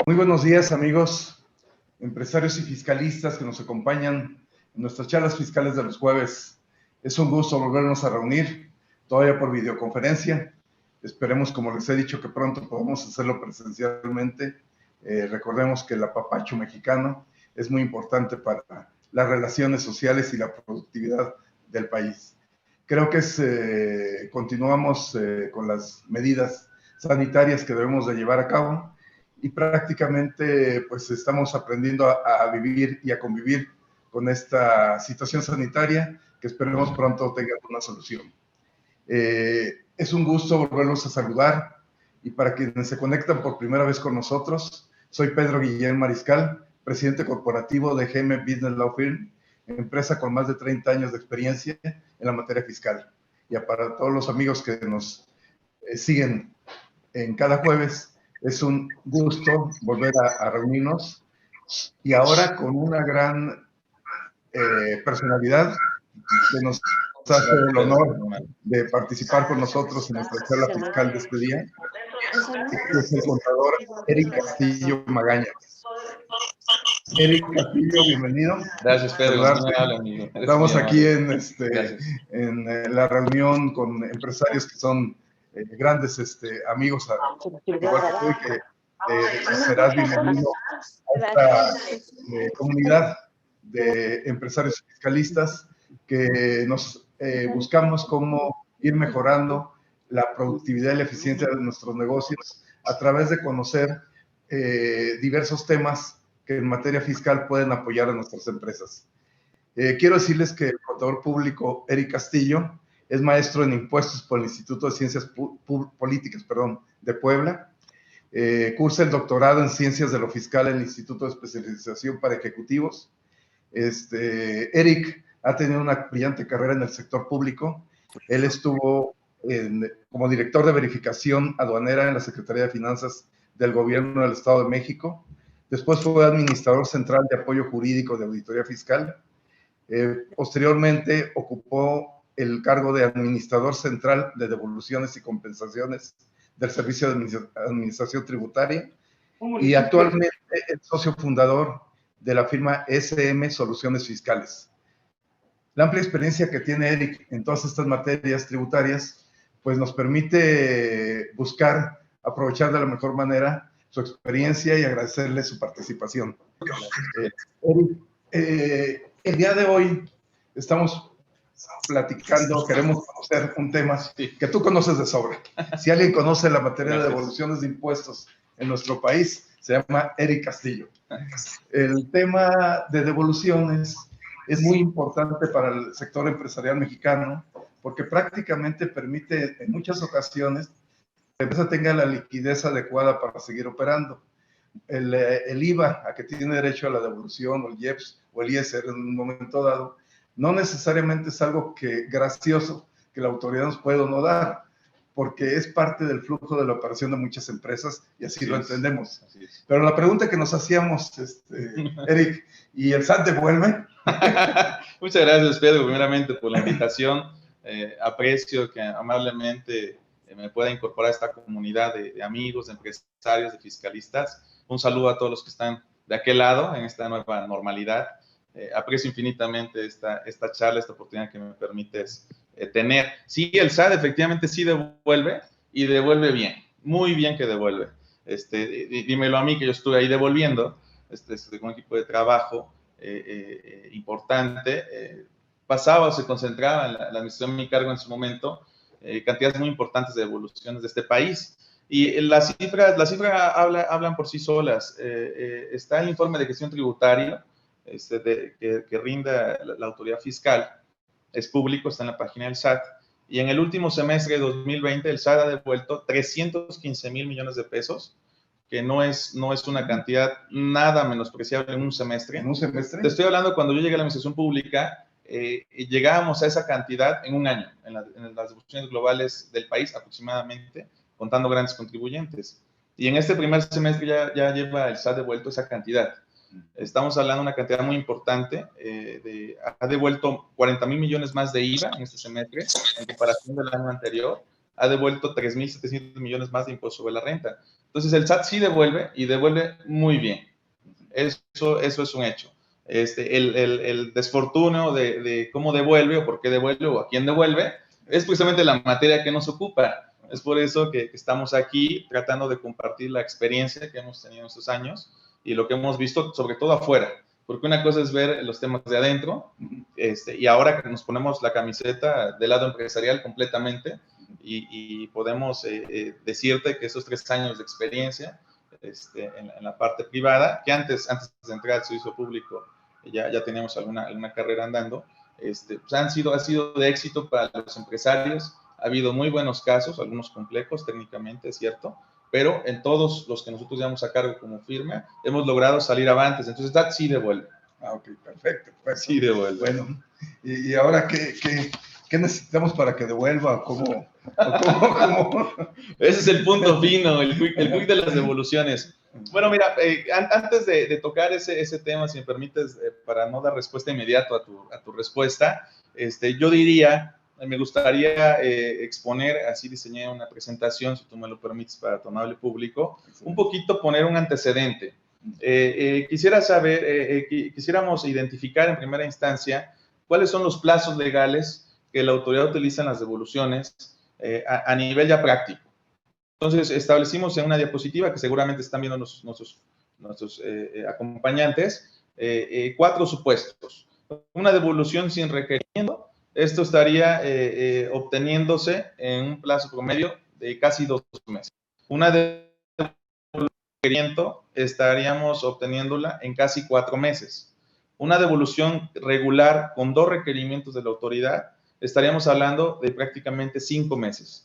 Muy buenos días, amigos, empresarios y fiscalistas que nos acompañan en nuestras charlas fiscales de los jueves. Es un gusto volvernos a reunir, todavía por videoconferencia. Esperemos, como les he dicho, que pronto podamos hacerlo presencialmente. Recordemos que el apapacho mexicano es muy importante para las relaciones sociales y la productividad del país. Creo que continuamos con las medidas sanitarias que debemos de llevar a cabo y prácticamente pues estamos aprendiendo a vivir y a convivir con esta situación sanitaria que esperemos pronto tenga una solución. Es un gusto volverlos a saludar y para quienes se conectan por primera vez con nosotros, soy Pedro Guillén Mariscal, presidente corporativo de GM Business Law Firm, empresa con más de 30 años de experiencia en la materia fiscal. Y para todos los amigos que nos siguen en cada jueves, es un gusto volver a reunirnos y ahora con una gran personalidad que nos hace el honor de participar con nosotros en nuestra charla fiscal de este día, que es el contador Eric Castillo Magaña. Eric Castillo, bienvenido. Gracias, Pedro. Amigo. Estamos aquí en la reunión con empresarios que son grandes amigos, igual que tú, y que serás bienvenido a esta comunidad de empresarios fiscalistas que nos buscamos cómo ir mejorando la productividad y la eficiencia de nuestros negocios a través de conocer diversos temas que en materia fiscal pueden apoyar a nuestras empresas. Quiero decirles que el contador público Eric Castillo es maestro en impuestos por el Instituto de Ciencias Políticas de Puebla. Cursa el doctorado en Ciencias de lo Fiscal en el Instituto de Especialización para Ejecutivos. Eric ha tenido una brillante carrera en el sector público. Él estuvo como director de verificación aduanera en la Secretaría de Finanzas del Gobierno del Estado de México. Después fue administrador central de apoyo jurídico de auditoría fiscal. Posteriormente ocupó el cargo de administrador central de devoluciones y compensaciones del Servicio de Administración Tributaria y actualmente es socio fundador de la firma SM Soluciones Fiscales. La amplia experiencia que tiene Eric en todas estas materias tributarias pues nos permite buscar aprovechar de la mejor manera su experiencia y agradecerle su participación. Eric, el día de hoy estamos platicando, queremos conocer un tema que tú conoces de sobra. Si alguien conoce la materia de devoluciones de impuestos en nuestro país, se llama Eric Castillo. El tema de devoluciones es muy importante para el sector empresarial mexicano porque prácticamente permite en muchas ocasiones que la empresa tenga la liquidez adecuada para seguir operando. El IVA a que tiene derecho a la devolución, o el IEPS o el ISR en un momento dado, no necesariamente es algo gracioso que la autoridad nos puede o no dar, porque es parte del flujo de la operación de muchas empresas y así lo entendemos. Pero la pregunta que nos hacíamos, Eric, ¿y el SAT devuelve? Muchas gracias, Pedro, primeramente por la invitación. Aprecio que amablemente me pueda incorporar a esta comunidad de amigos, de empresarios, de fiscalistas. Un saludo a todos los que están de aquel lado en esta nueva normalidad. Aprecio infinitamente esta charla, esta oportunidad que me permites tener. Sí, el SAT efectivamente sí devuelve y devuelve bien, muy bien que devuelve. Dímelo a mí que yo estuve ahí devolviendo con un equipo de trabajo importante. Pasaba o se concentraba en la administración de mi cargo en su momento cantidades muy importantes de devoluciones de este país. Y las cifras hablan por sí solas. Está el informe de gestión tributaria que rinda la autoridad fiscal. Es público, está en la página del SAT. Y en el último semestre de 2020, el SAT ha devuelto 315 mil millones de pesos, que no es una cantidad nada menospreciable en un semestre. ¿En un semestre? Te estoy hablando cuando yo llegué a la administración pública, llegábamos a esa cantidad en un año, en las devoluciones globales del país aproximadamente, contando grandes contribuyentes. Y en este primer semestre ya lleva el SAT devuelto esa cantidad. Estamos hablando de una cantidad muy importante. Ha devuelto 40 mil millones más de IVA en este semestre, en comparación del año anterior. Ha devuelto 3.700 millones más de impuesto sobre la renta. Entonces el SAT sí devuelve y devuelve muy bien. Eso es un hecho. El desfortunio de cómo devuelve o por qué devuelve o a quién devuelve es precisamente la materia que nos ocupa. Es por eso que estamos aquí tratando de compartir la experiencia que hemos tenido en estos años y lo que hemos visto, sobre todo afuera. Porque una cosa es ver los temas de adentro y ahora que nos ponemos la camiseta del lado empresarial completamente y podemos decirte que esos 3 años de experiencia en la parte privada, que antes de entrar al servicio público ya teníamos alguna carrera andando, pues ha sido de éxito para los empresarios. Ha habido muy buenos casos, algunos complejos técnicamente, es cierto, pero en todos los que nosotros llevamos a cargo como firma, hemos logrado salir avantes. Entonces, DAT sí devuelve. Ok, perfecto. Sí devuelve. Bueno, y ahora, ¿qué necesitamos para que devuelva? ¿Cómo? Ese es el punto fino, el quick de las devoluciones. Bueno, mira, antes de tocar ese tema, si me permites, para no dar respuesta inmediata a tu respuesta, yo diría, me gustaría exponer, así diseñé una presentación, si tú me lo permites, para tu amable público, un poquito poner un antecedente. Quisiera saber, quisiéramos identificar en primera instancia cuáles son los plazos legales que la autoridad utiliza en las devoluciones a nivel ya práctico. Entonces, establecimos en una diapositiva que seguramente están viendo nuestros acompañantes, 4 supuestos. Una devolución sin requerimiento, esto estaría obteniéndose en un plazo promedio de casi 2 meses. Una devolución sin requerimiento estaríamos obteniéndola en casi 4 meses. Una devolución regular con 2 requerimientos de la autoridad, estaríamos hablando de prácticamente 5 meses.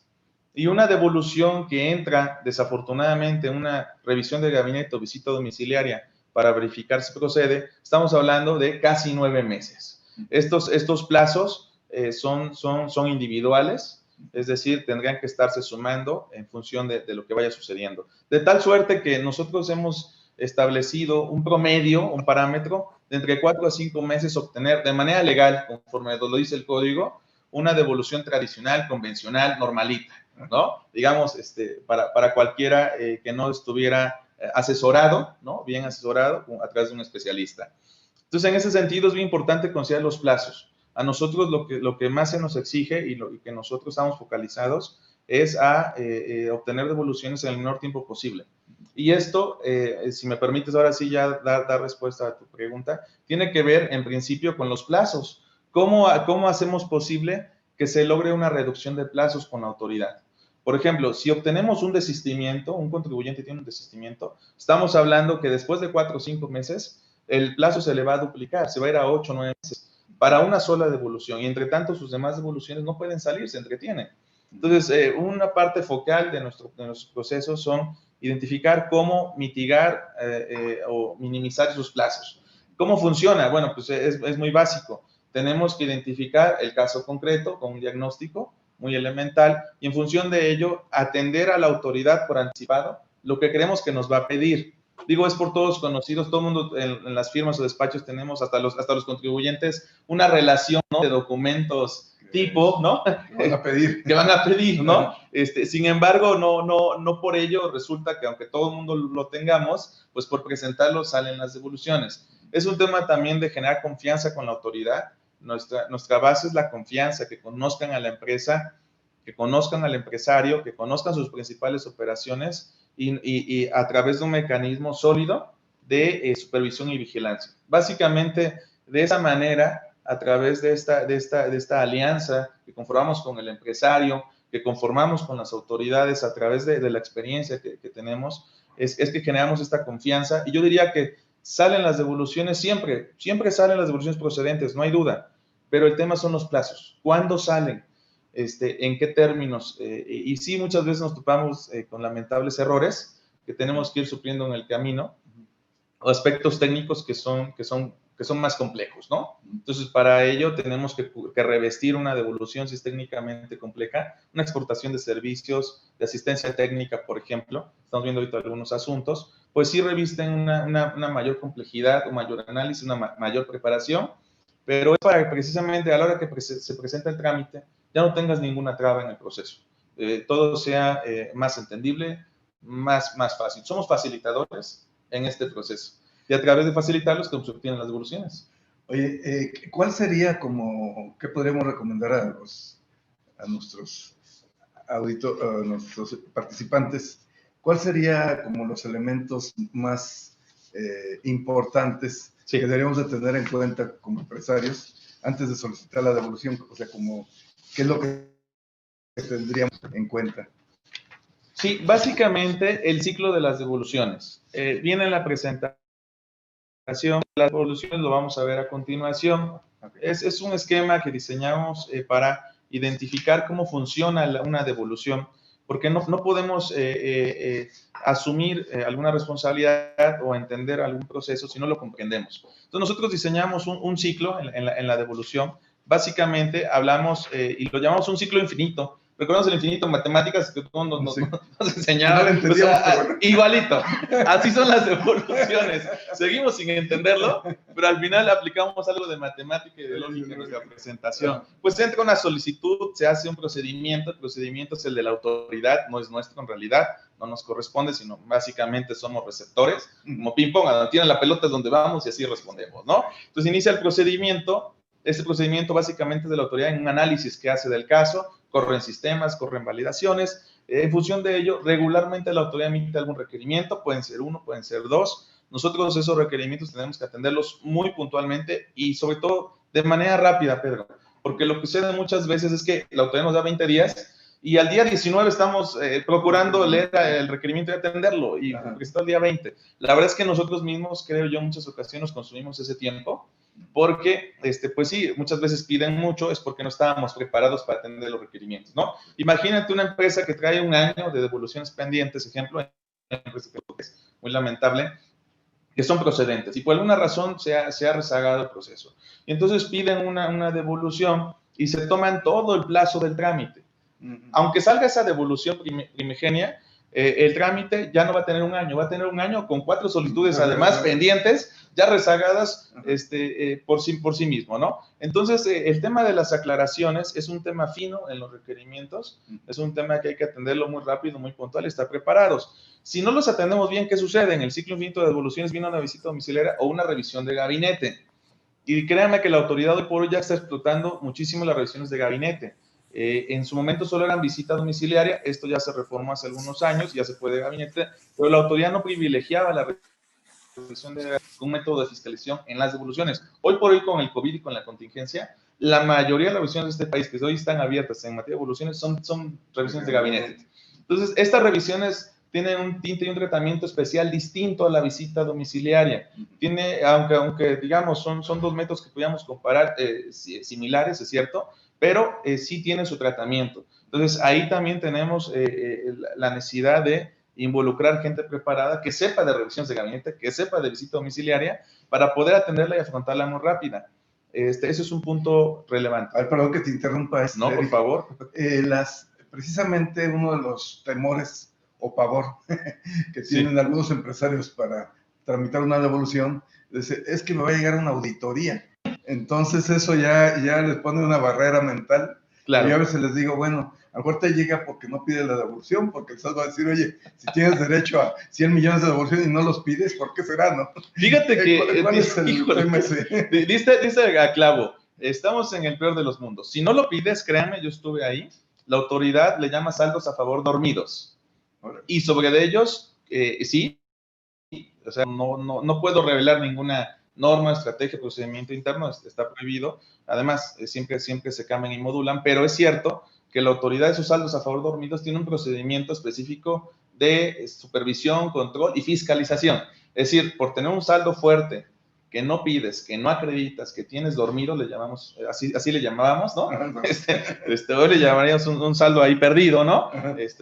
Y una devolución que entra, desafortunadamente, en una revisión de gabinete o visita domiciliaria para verificar si procede, estamos hablando de casi 9 meses. Estos plazos son individuales, es decir, tendrían que estarse sumando en función de lo que vaya sucediendo. De tal suerte que nosotros hemos establecido un promedio, un parámetro de entre 4 a 5 meses obtener de manera legal, conforme lo dice el código, una devolución tradicional, convencional, normalita, ¿no? Digamos, para cualquiera que no estuviera asesorado, ¿no? Bien asesorado a través de un especialista. Entonces, en ese sentido, es muy importante considerar los plazos. A nosotros lo que más se nos exige y que nosotros estamos focalizados es a obtener devoluciones en el menor tiempo posible. Y esto, si me permites ahora sí ya dar respuesta a tu pregunta, tiene que ver en principio con los plazos. ¿Cómo hacemos posible que se logre una reducción de plazos con la autoridad? Por ejemplo, si obtenemos un desistimiento, un contribuyente tiene un desistimiento, estamos hablando que después de 4 o 5 meses, el plazo se le va a duplicar, se va a ir a 8 o 9 meses para una sola devolución. Y entre tanto, sus demás devoluciones no pueden salir, se entretienen. Entonces, una parte focal de nuestros procesos son identificar cómo mitigar o minimizar esos plazos. ¿Cómo funciona? Bueno, pues es muy básico. Tenemos que identificar el caso concreto con un diagnóstico muy elemental y en función de ello atender a la autoridad por anticipado lo que creemos que nos va a pedir. Digo, es por todos conocidos, todo el mundo en las firmas o despachos tenemos, hasta los contribuyentes, una relación, ¿no?, de documentos tipo, ¿no? Que van a pedir. Que van a pedir, ¿no? Sin embargo, no por ello resulta que aunque todo el mundo lo tengamos, pues por presentarlo salen las devoluciones. Es un tema también de generar confianza con la autoridad. Nuestra base es la confianza, que conozcan a la empresa, que conozcan al empresario, que conozcan sus principales operaciones y a través de un mecanismo sólido de supervisión y vigilancia. Básicamente, de esa manera, a través de esta alianza que conformamos con el empresario, que conformamos con las autoridades a través de la experiencia que tenemos, es que generamos esta confianza. Y yo diría que salen las devoluciones siempre salen las devoluciones procedentes, no hay duda, pero el tema son los plazos. ¿Cuándo salen? ¿En qué términos? Y sí, muchas veces nos topamos con lamentables errores que tenemos que ir supliendo en el camino, o aspectos técnicos que son más complejos, ¿no? Entonces, para ello tenemos que revestir una devolución si es técnicamente compleja, una exportación de servicios, de asistencia técnica, por ejemplo, estamos viendo ahorita algunos asuntos, pues sí revisten una mayor complejidad, un mayor análisis, una mayor preparación, pero es para que precisamente a la hora que se presenta el trámite ya no tengas ninguna traba en el proceso. Todo sea más entendible, más fácil. Somos facilitadores en este proceso. Y a través de facilitarlos, que se obtienen las devoluciones. Oye, ¿cuál sería qué podríamos recomendar a nuestros a nuestros participantes? ¿Cuál sería como los elementos más importantes que deberíamos de tener en cuenta como empresarios antes de solicitar la devolución? O sea, ¿qué es lo que tendríamos en cuenta? Sí, básicamente el ciclo de las devoluciones. Viene en la presentación. Las devoluciones lo vamos a ver a continuación. Es un esquema que diseñamos para identificar cómo funciona una devolución, porque no podemos asumir alguna responsabilidad o entender algún proceso si no lo comprendemos. Entonces nosotros diseñamos un ciclo en la devolución. Básicamente hablamos y lo llamamos un ciclo infinito. ¿Recuerdas el infinito en matemáticas que todos nos enseñaban? No, igualito. Así son las devoluciones. Seguimos sin entenderlo, pero al final aplicamos algo de matemática y de lógica en nuestra presentación. Pues entra una solicitud, se hace un procedimiento. El procedimiento es el de la autoridad, no es nuestro en realidad, no nos corresponde, sino básicamente somos receptores, como ping-pong, donde tienen la pelota es donde vamos y así respondemos, ¿no? Entonces inicia el procedimiento. Este procedimiento básicamente es de la autoridad en un análisis que hace del caso, corren sistemas, corren validaciones. En función de ello, regularmente la autoridad emite algún requerimiento, pueden ser uno, pueden ser dos. Nosotros esos requerimientos tenemos que atenderlos muy puntualmente y sobre todo de manera rápida, Pedro, porque lo que sucede muchas veces es que la autoridad nos da 20 días y al día 19 estamos procurando leer el requerimiento y atenderlo, y está el día 20. La verdad es que nosotros mismos, creo yo, en muchas ocasiones consumimos ese tiempo, porque, pues sí, muchas veces piden mucho, es porque no estábamos preparados para atender los requerimientos, ¿no? Imagínate una empresa que trae un año de devoluciones pendientes, ejemplo, una empresa que es muy lamentable, que son procedentes, y por alguna razón se ha rezagado el proceso. Y entonces piden una devolución y se toman todo el plazo del trámite. Aunque salga esa devolución primigenia, el trámite ya no va a tener un año, va a tener un año con 4 solicitudes además pendientes, ya rezagadas por sí mismo, ¿no? Entonces, el tema de las aclaraciones es un tema fino en los requerimientos, es un tema que hay que atenderlo muy rápido, muy puntual y estar preparados. Si no los atendemos bien, ¿qué sucede? En el ciclo infinito de devoluciones viene una visita domiciliaria o una revisión de gabinete. Y créanme que la autoridad hoy por hoy ya está explotando muchísimo las revisiones de gabinete. En su momento solo eran visita domiciliaria, esto ya se reformó hace algunos años, ya se puede gabinete, pero la autoridad no privilegiaba la revisión de un método de fiscalización en las devoluciones. Hoy por hoy, con el COVID y con la contingencia, la mayoría de las revisiones de este país que hoy están abiertas en materia de devoluciones son revisiones de gabinete. Entonces, estas revisiones tienen un tinte y un tratamiento especial distinto a la visita domiciliaria. Aunque digamos, son dos métodos que podríamos comparar similares, es cierto, pero sí tienen su tratamiento. Entonces, ahí también tenemos la necesidad de involucrar gente preparada que sepa de revisiones de gabinete, que sepa de visita domiciliaria, para poder atenderla y afrontarla muy rápida. Ese es un punto relevante. Ay, perdón que te interrumpa. No, por favor. Precisamente uno de los temores o pavor que tienen algunos empresarios para tramitar una devolución es que me va a llegar una auditoría. Entonces eso ya les pone una barrera mental. Claro. Y yo a veces les digo, bueno, a lo mejor te llega porque no pide la devolución, porque el SAT va a decir, oye, si tienes derecho a 100 millones de devolución y no los pides, ¿por qué será, no? Fíjate que... ¿Cuál es el tema ese? Dice a clavo, estamos en el peor de los mundos. Si no lo pides, créanme, yo estuve ahí, la autoridad le llama saldos a favor dormidos. Y sobre de ellos, sí, o sea, no puedo revelar ninguna norma, estrategia, procedimiento interno, está prohibido. Además, siempre se cambian y modulan, pero es cierto que la autoridad de sus saldos a favor dormidos tiene un procedimiento específico de supervisión, control y fiscalización. Es decir, por tener un saldo fuerte que no pides, que no acreditas, que tienes dormido, le llamamos, así le llamábamos, ¿no? Hoy le llamaríamos un saldo ahí perdido, ¿no?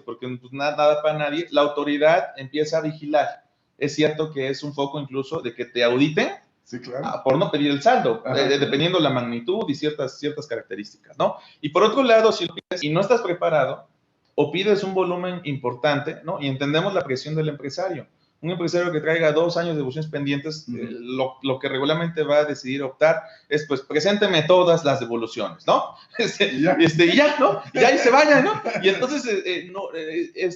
Porque pues, nada para nadie. La autoridad empieza a vigilar. Es cierto que es un foco incluso de que te auditen. Sí, claro. Por no pedir el saldo, dependiendo la magnitud y ciertas características, ¿no? Y por otro lado, si lo pides y no estás preparado, o pides un volumen importante, ¿no? Y entendemos la presión del empresario. Un empresario que traiga 2 años de devoluciones pendientes, lo que regularmente va a decidir optar es, pues, presénteme todas las devoluciones, ¿no? Y ya, ¿no? Y ya y se vaya, ¿no? Y entonces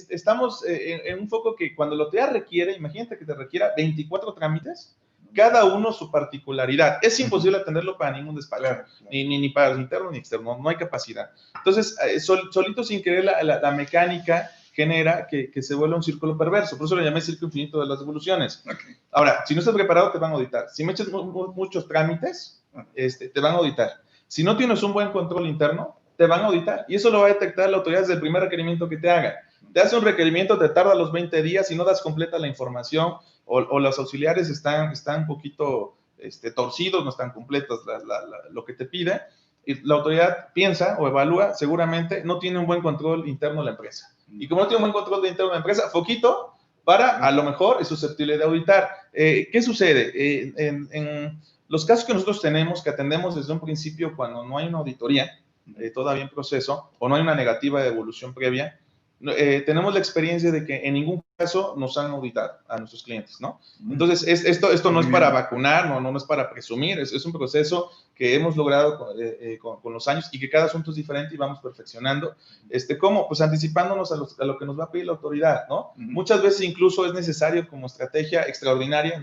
estamos en un foco que cuando la autoridad requiere, imagínate que te requiera 24 trámites, cada uno su particularidad. Es imposible atenderlo para ningún despacho, claro. Ni para el interno ni externo, no hay capacidad. Entonces, solito sin querer la mecánica genera que se vuelva un círculo perverso. Por eso lo llamé círculo infinito de las devoluciones. Okay. Ahora, si no estás preparado, te van a auditar. Si me echas muchos trámites, te van a auditar. Si no tienes un buen control interno, te van a auditar. Y eso lo va a detectar la autoridad desde el primer requerimiento que te haga. Te hace un requerimiento, te tarda los 20 días y no das completa la información o los auxiliares están un poquito torcidos, no están completos lo que te pide. Y la autoridad piensa o evalúa, seguramente no tiene un buen control interno de la empresa. Y como no tiene un buen control interno de la empresa, foquito para, a lo mejor, es susceptible de auditar. ¿Qué sucede? En los casos que nosotros tenemos, que atendemos desde un principio cuando no hay una auditoría, todavía en proceso, o no hay una negativa de devolución previa, tenemos la experiencia de que en ningún caso nos han auditado a nuestros clientes, ¿no? Entonces, esto no es para vacunar, no es para presumir, es un proceso que hemos logrado con los años y que cada asunto es diferente y vamos perfeccionando. ¿Cómo? Pues anticipándonos a lo que nos va a pedir la autoridad, ¿no? Muchas veces incluso es necesario como estrategia extraordinaria,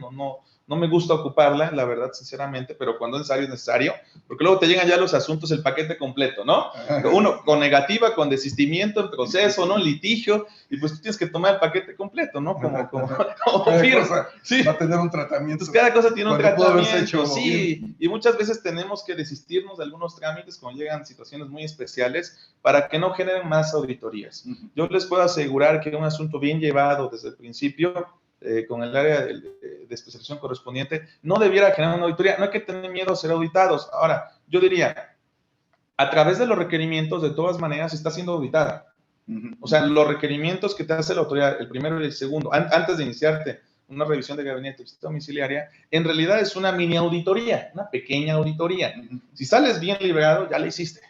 no me gusta ocuparla, la verdad, sinceramente, pero cuando es necesario, porque luego te llegan ya los asuntos, el paquete completo, ¿no? Uno con negativa, con desistimiento en proceso, ¿no? Litigio, y pues tú tienes que tomar el paquete completo, ¿no? Como firma. Sí. Va a tener un tratamiento. Entonces, cada cosa tiene un tratamiento, sí, y muchas veces tenemos que desistirnos de algunos trámites cuando llegan situaciones muy especiales para que no generen más auditorías. Yo les puedo asegurar que un asunto bien llevado desde el principio, con el área de especialización correspondiente, no debiera generar una auditoría. No hay que tener miedo a ser auditados. Ahora, yo diría, a través de los requerimientos, de todas maneras, está siendo auditada. O sea, los requerimientos que te hace la autoridad, el primero y el segundo, antes de iniciarte una revisión de gabinete domiciliaria, en realidad es una mini auditoría, una pequeña auditoría. Si sales bien librado, ya la hiciste.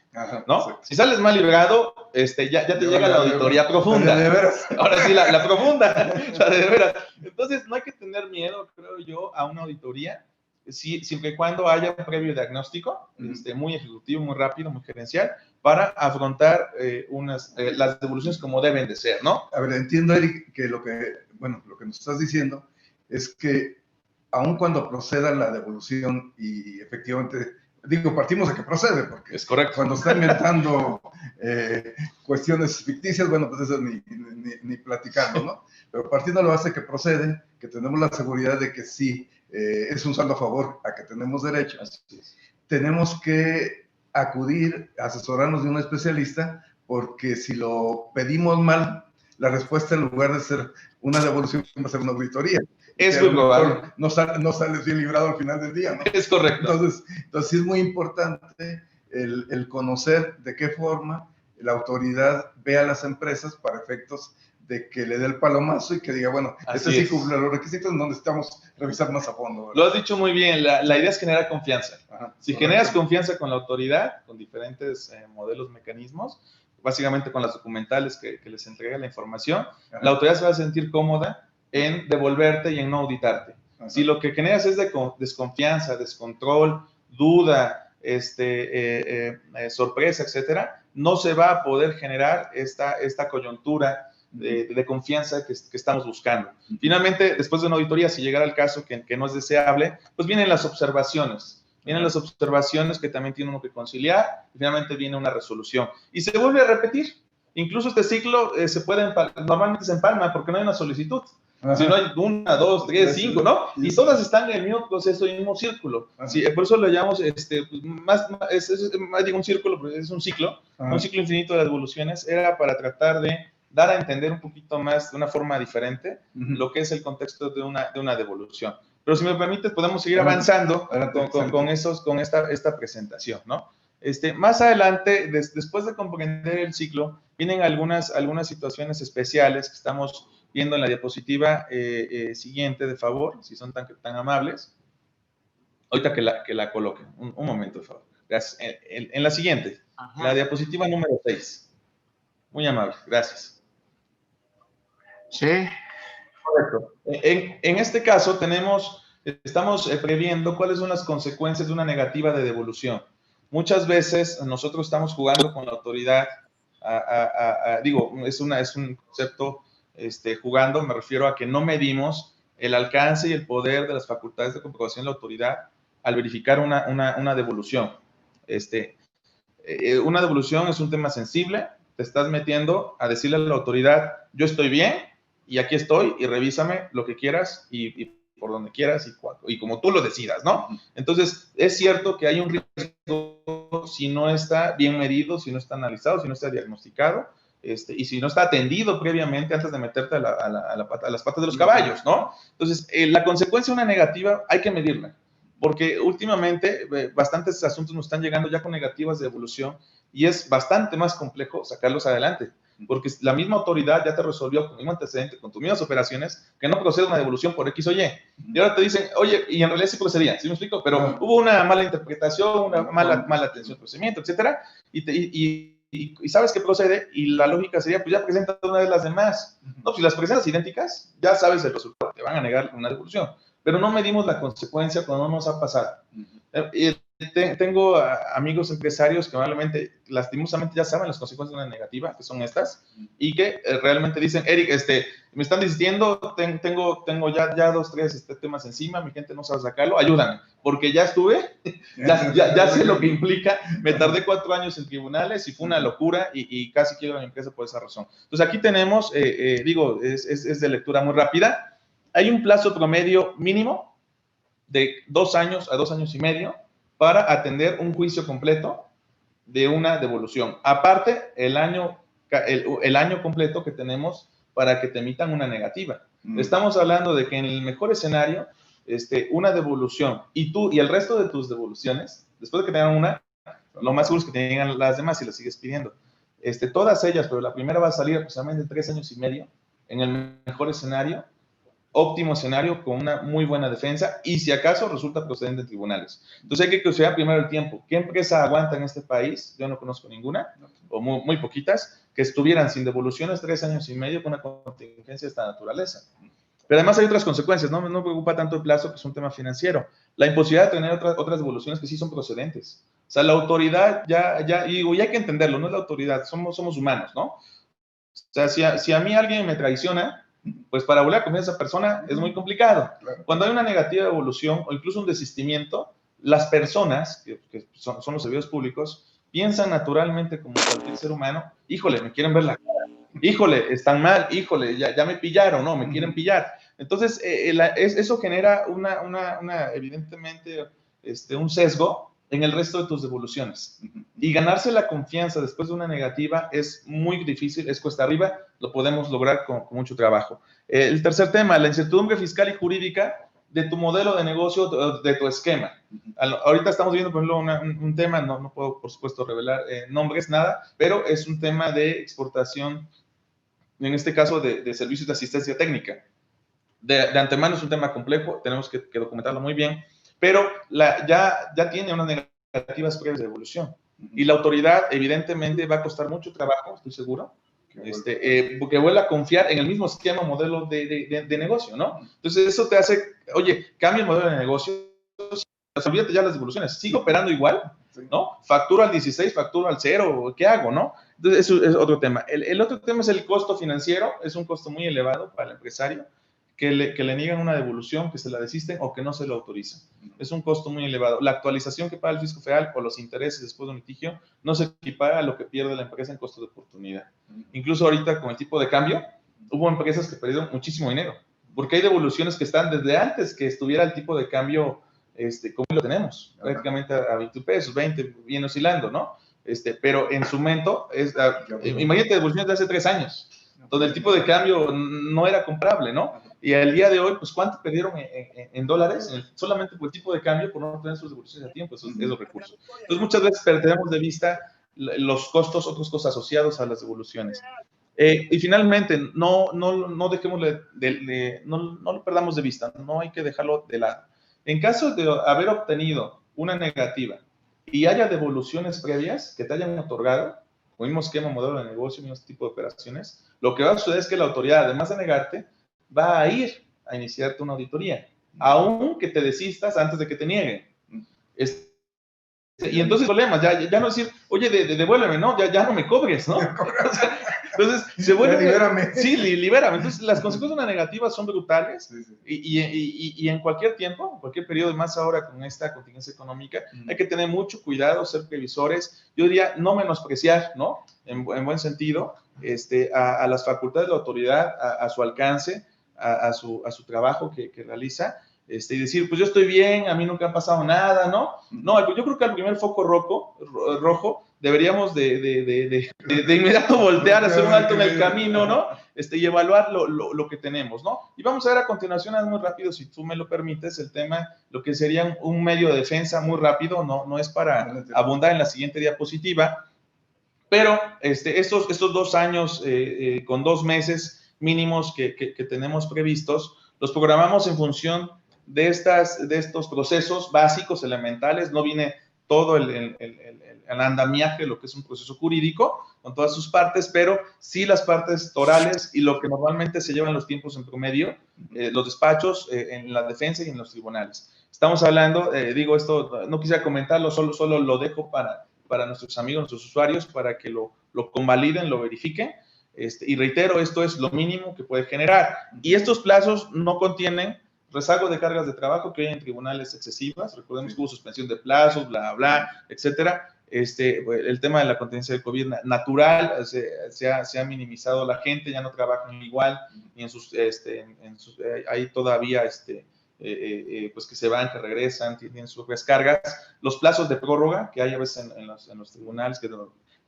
¿No? Sí. Si sales mal librado, ya te llega la auditoría profunda. De veras. Ahora sí, la profunda, la de veras. Entonces, no hay que tener miedo, creo yo, a una auditoría, siempre y cuando haya un previo diagnóstico, muy ejecutivo, muy rápido, muy gerencial, para afrontar las devoluciones como deben de ser, ¿no? A ver, entiendo, Eric, que lo que nos estás diciendo es que aun cuando proceda la devolución y efectivamente, partimos de que procede, porque es correcto. Cuando está inventando cuestiones ficticias, bueno, pues eso ni platicando, ¿no? Pero partiendo de la base que procede, que tenemos la seguridad de que sí es un saldo a favor a que tenemos derecho, tenemos que acudir, asesorarnos de un especialista, porque si lo pedimos mal, la respuesta en lugar de ser una devolución va a ser una auditoría. Es muy probable. No sales bien librado al final del día, ¿no? Es correcto. Entonces sí es muy importante el conocer de qué forma la autoridad ve a las empresas para efectos de que le dé el palomazo y que diga, bueno, sí cumple los requisitos, no necesitamos revisar más a fondo, ¿verdad? Lo has dicho muy bien, la idea es generar confianza. Ajá, si generas confianza con la autoridad, con diferentes modelos, mecanismos, básicamente con las documentales que les entrega la información, la autoridad se va a sentir cómoda en devolverte y en no auditarte. Ajá. Si lo que generas es de desconfianza, descontrol, duda, sorpresa, etcétera, no se va a poder generar esta coyuntura de confianza que estamos buscando. Finalmente, después de una auditoría, si llegara el caso que no es deseable, pues vienen las observaciones. Vienen las observaciones que también tiene uno que conciliar y finalmente viene una resolución. Y se vuelve a repetir. Incluso este ciclo normalmente se empalma porque no hay una solicitud. Ajá. Si no hay 1, 2, 3, 5, ¿no? Y todas están en el mismo proceso y el mismo círculo. Sí, por eso lo llamamos, más digo un círculo, pero es un ciclo. Ajá. Un ciclo infinito de devoluciones. Era para tratar de dar a entender un poquito más, de una forma diferente, lo que es el contexto de una devolución. Pero si me permites, podemos seguir avanzando con esta presentación, ¿no? Más adelante, después de comprender el ciclo, vienen algunas situaciones especiales que estamos viendo en la diapositiva siguiente, de favor, si son tan amables. Ahorita que la coloquen. Un momento, de favor. Gracias. En la siguiente, ajá, la diapositiva número 6. Muy amable, gracias. Sí. Correcto. En este caso estamos previendo cuáles son las consecuencias de una negativa de devolución. Muchas veces nosotros estamos jugando con la autoridad, digo, es un concepto jugando, me refiero a que no medimos el alcance y el poder de las facultades de comprobación de la autoridad al verificar una devolución. Una devolución es un tema sensible, te estás metiendo a decirle a la autoridad, yo estoy bien y aquí estoy y revísame lo que quieras y por donde quieras y como tú lo decidas, ¿no? Entonces, es cierto que hay un riesgo si no está bien medido, si no está analizado, si no está diagnosticado, y si no está atendido previamente antes de meterte a las patas de los caballos, ¿no? Entonces, la consecuencia de una negativa hay que medirla, porque últimamente bastantes asuntos nos están llegando ya con negativas de devolución y es bastante más complejo sacarlos adelante, porque la misma autoridad ya te resolvió con el mismo antecedente, con tus mismas operaciones, que no procede una devolución por X o Y. Y ahora te dicen, oye, y en realidad sí procedía, ¿sí me explico? Pero hubo una mala interpretación, una mala atención al procedimiento, etcétera, y sabes que procede, y la lógica sería, pues ya presenta una de las demás. No, si las presentas idénticas, ya sabes el resultado, te van a negar una devolución, pero no medimos la consecuencia cuando no nos ha pasado. Tengo amigos empresarios que probablemente, lastimosamente, ya saben las consecuencias de una negativa, que son estas, y que realmente dicen, Eric, me están diciendo, tengo ya 2, 3 temas encima, mi gente no sabe sacarlo, ayúdame, porque ya estuve, ya sé lo que implica, me tardé 4 años en tribunales y fue una locura y casi quiebro mi empresa por esa razón. Entonces aquí tenemos, es de lectura muy rápida, hay un plazo promedio mínimo de 2 años a 2 años y medio para atender un juicio completo de una devolución. Aparte, el año completo que tenemos para que te emitan una negativa. Estamos hablando de que en el mejor escenario, una devolución y el resto de tus devoluciones, después de que tengan una, lo más seguro es que te llegan las demás y las sigues pidiendo. Todas ellas, pero la primera va a salir aproximadamente en 3 años y medio, en el mejor escenario, óptimo escenario con una muy buena defensa y si acaso resulta procedente en tribunales. Entonces hay que considerar primero el tiempo. ¿Qué empresa aguanta en este país? Yo no conozco ninguna, o muy poquitas, que estuvieran sin devoluciones 3 años y medio con una contingencia de esta naturaleza. Pero además hay otras consecuencias, no me preocupa tanto el plazo, que es un tema financiero. La imposibilidad de tener otras devoluciones que sí son procedentes. O sea, la autoridad y hay que entenderlo, no es la autoridad, somos humanos, ¿no? O sea, si a mí alguien me traiciona, pues para volver a confiar a esa persona es muy complicado. Cuando hay una negativa de devolución o incluso un desistimiento, las personas, que son los servidores públicos, piensan naturalmente como cualquier ser humano, híjole, me quieren ver la cara, híjole, están mal, híjole, ya me pillaron, no, me quieren pillar. Entonces, eso genera evidentemente un sesgo en el resto de tus devoluciones. Y ganarse la confianza después de una negativa es muy difícil, es cuesta arriba, lo podemos lograr con mucho trabajo. El tercer tema, la incertidumbre fiscal y jurídica de tu modelo de negocio, de tu esquema. Ahorita estamos viendo, por ejemplo, un tema, no puedo, por supuesto, revelar nombres, nada, pero es un tema de exportación, en este caso de servicios de asistencia técnica. De antemano es un tema complejo, tenemos que documentarlo muy bien, pero ya tiene unas negativas previas de devolución. Y la autoridad, evidentemente, va a costar mucho trabajo, estoy seguro, porque vuelve a confiar en el mismo esquema, modelo de negocio, ¿no? Entonces, eso te hace, oye, cambia el modelo de negocio, olvídate ya las devoluciones, sigo operando igual, ¿no? Facturo al 16, facturo al 0, ¿qué hago, no? Entonces, eso es otro tema. El otro tema es el costo financiero, es un costo muy elevado para el empresario, que le niegan una devolución, que se la desisten o que no se lo autorizan. Es un costo muy elevado. La actualización que paga el fisco federal o los intereses después de un litigio no se equipara a lo que pierde la empresa en costo de oportunidad. Incluso ahorita con el tipo de cambio, hubo empresas que perdieron muchísimo dinero, porque hay devoluciones que están desde antes que estuviera el tipo de cambio como lo tenemos, prácticamente a 20 pesos, 20, viene oscilando, ¿no? Pero en su momento, imagínate devoluciones de hace 3 años, donde el tipo de cambio no era comprable, ¿no? Y al día de hoy, pues, ¿cuánto perdieron en dólares? Solamente por el tipo de cambio, por no tener sus devoluciones a tiempo, esos recursos. Entonces, muchas veces perdemos de vista los costos, otros costos asociados a las devoluciones. Y finalmente, no dejemos no lo perdamos de vista, no hay que dejarlo de lado. En caso de haber obtenido una negativa y haya devoluciones previas que te hayan otorgado, o mismo esquema, modelo de negocio, mismo tipo de operaciones, lo que va a suceder es que la autoridad, además de negarte, va a ir a iniciarte una auditoría, aun que te desistas antes de que te nieguen. Y entonces problemas, ya no decir, oye, devuélveme, no, ya no me cobres, ¿no? O sea, entonces se vuelve, libérame. Sí, libérame. Entonces las consecuencias negativas son brutales, Sí. Y en cualquier tiempo, en cualquier periodo, más ahora con esta contingencia económica, hay que tener mucho cuidado, ser previsores, yo diría no menospreciar, ¿no? En buen sentido, a las facultades de la autoridad, a su alcance, a su trabajo que realiza, y decir, pues yo estoy bien, a mí nunca ha pasado nada, ¿no? No, yo creo que al primer foco rojo deberíamos de inmediato voltear, hacer un alto en el camino, ¿no? Y evaluar lo que tenemos, ¿no? Y vamos a ver a continuación, muy rápido, si tú me lo permites, el tema, lo que sería un medio de defensa muy rápido, no es para abundar en la siguiente diapositiva, pero estos 2 años con 2 meses mínimos que tenemos previstos, los programamos en función de estos procesos básicos, elementales. No viene todo el andamiaje, lo que es un proceso jurídico, con todas sus partes, pero sí las partes torales y lo que normalmente se llevan los tiempos en promedio, los despachos en la defensa y en los tribunales. Estamos hablando, digo esto, no quisiera comentarlo, solo lo dejo para nuestros amigos, nuestros usuarios, para que lo convaliden, lo verifiquen. Y reitero, esto es lo mínimo que puede generar. Y estos plazos no contienen rezago de cargas de trabajo que hay en tribunales excesivas. Recordemos que hubo suspensión de plazos, bla, bla, etcétera. El tema de la contingencia del COVID natural, se ha minimizado la gente, ya no trabajan igual, ni hay todavía pues que se van, que regresan, tienen sus descargas. Los plazos de prórroga que hay a veces en los tribunales,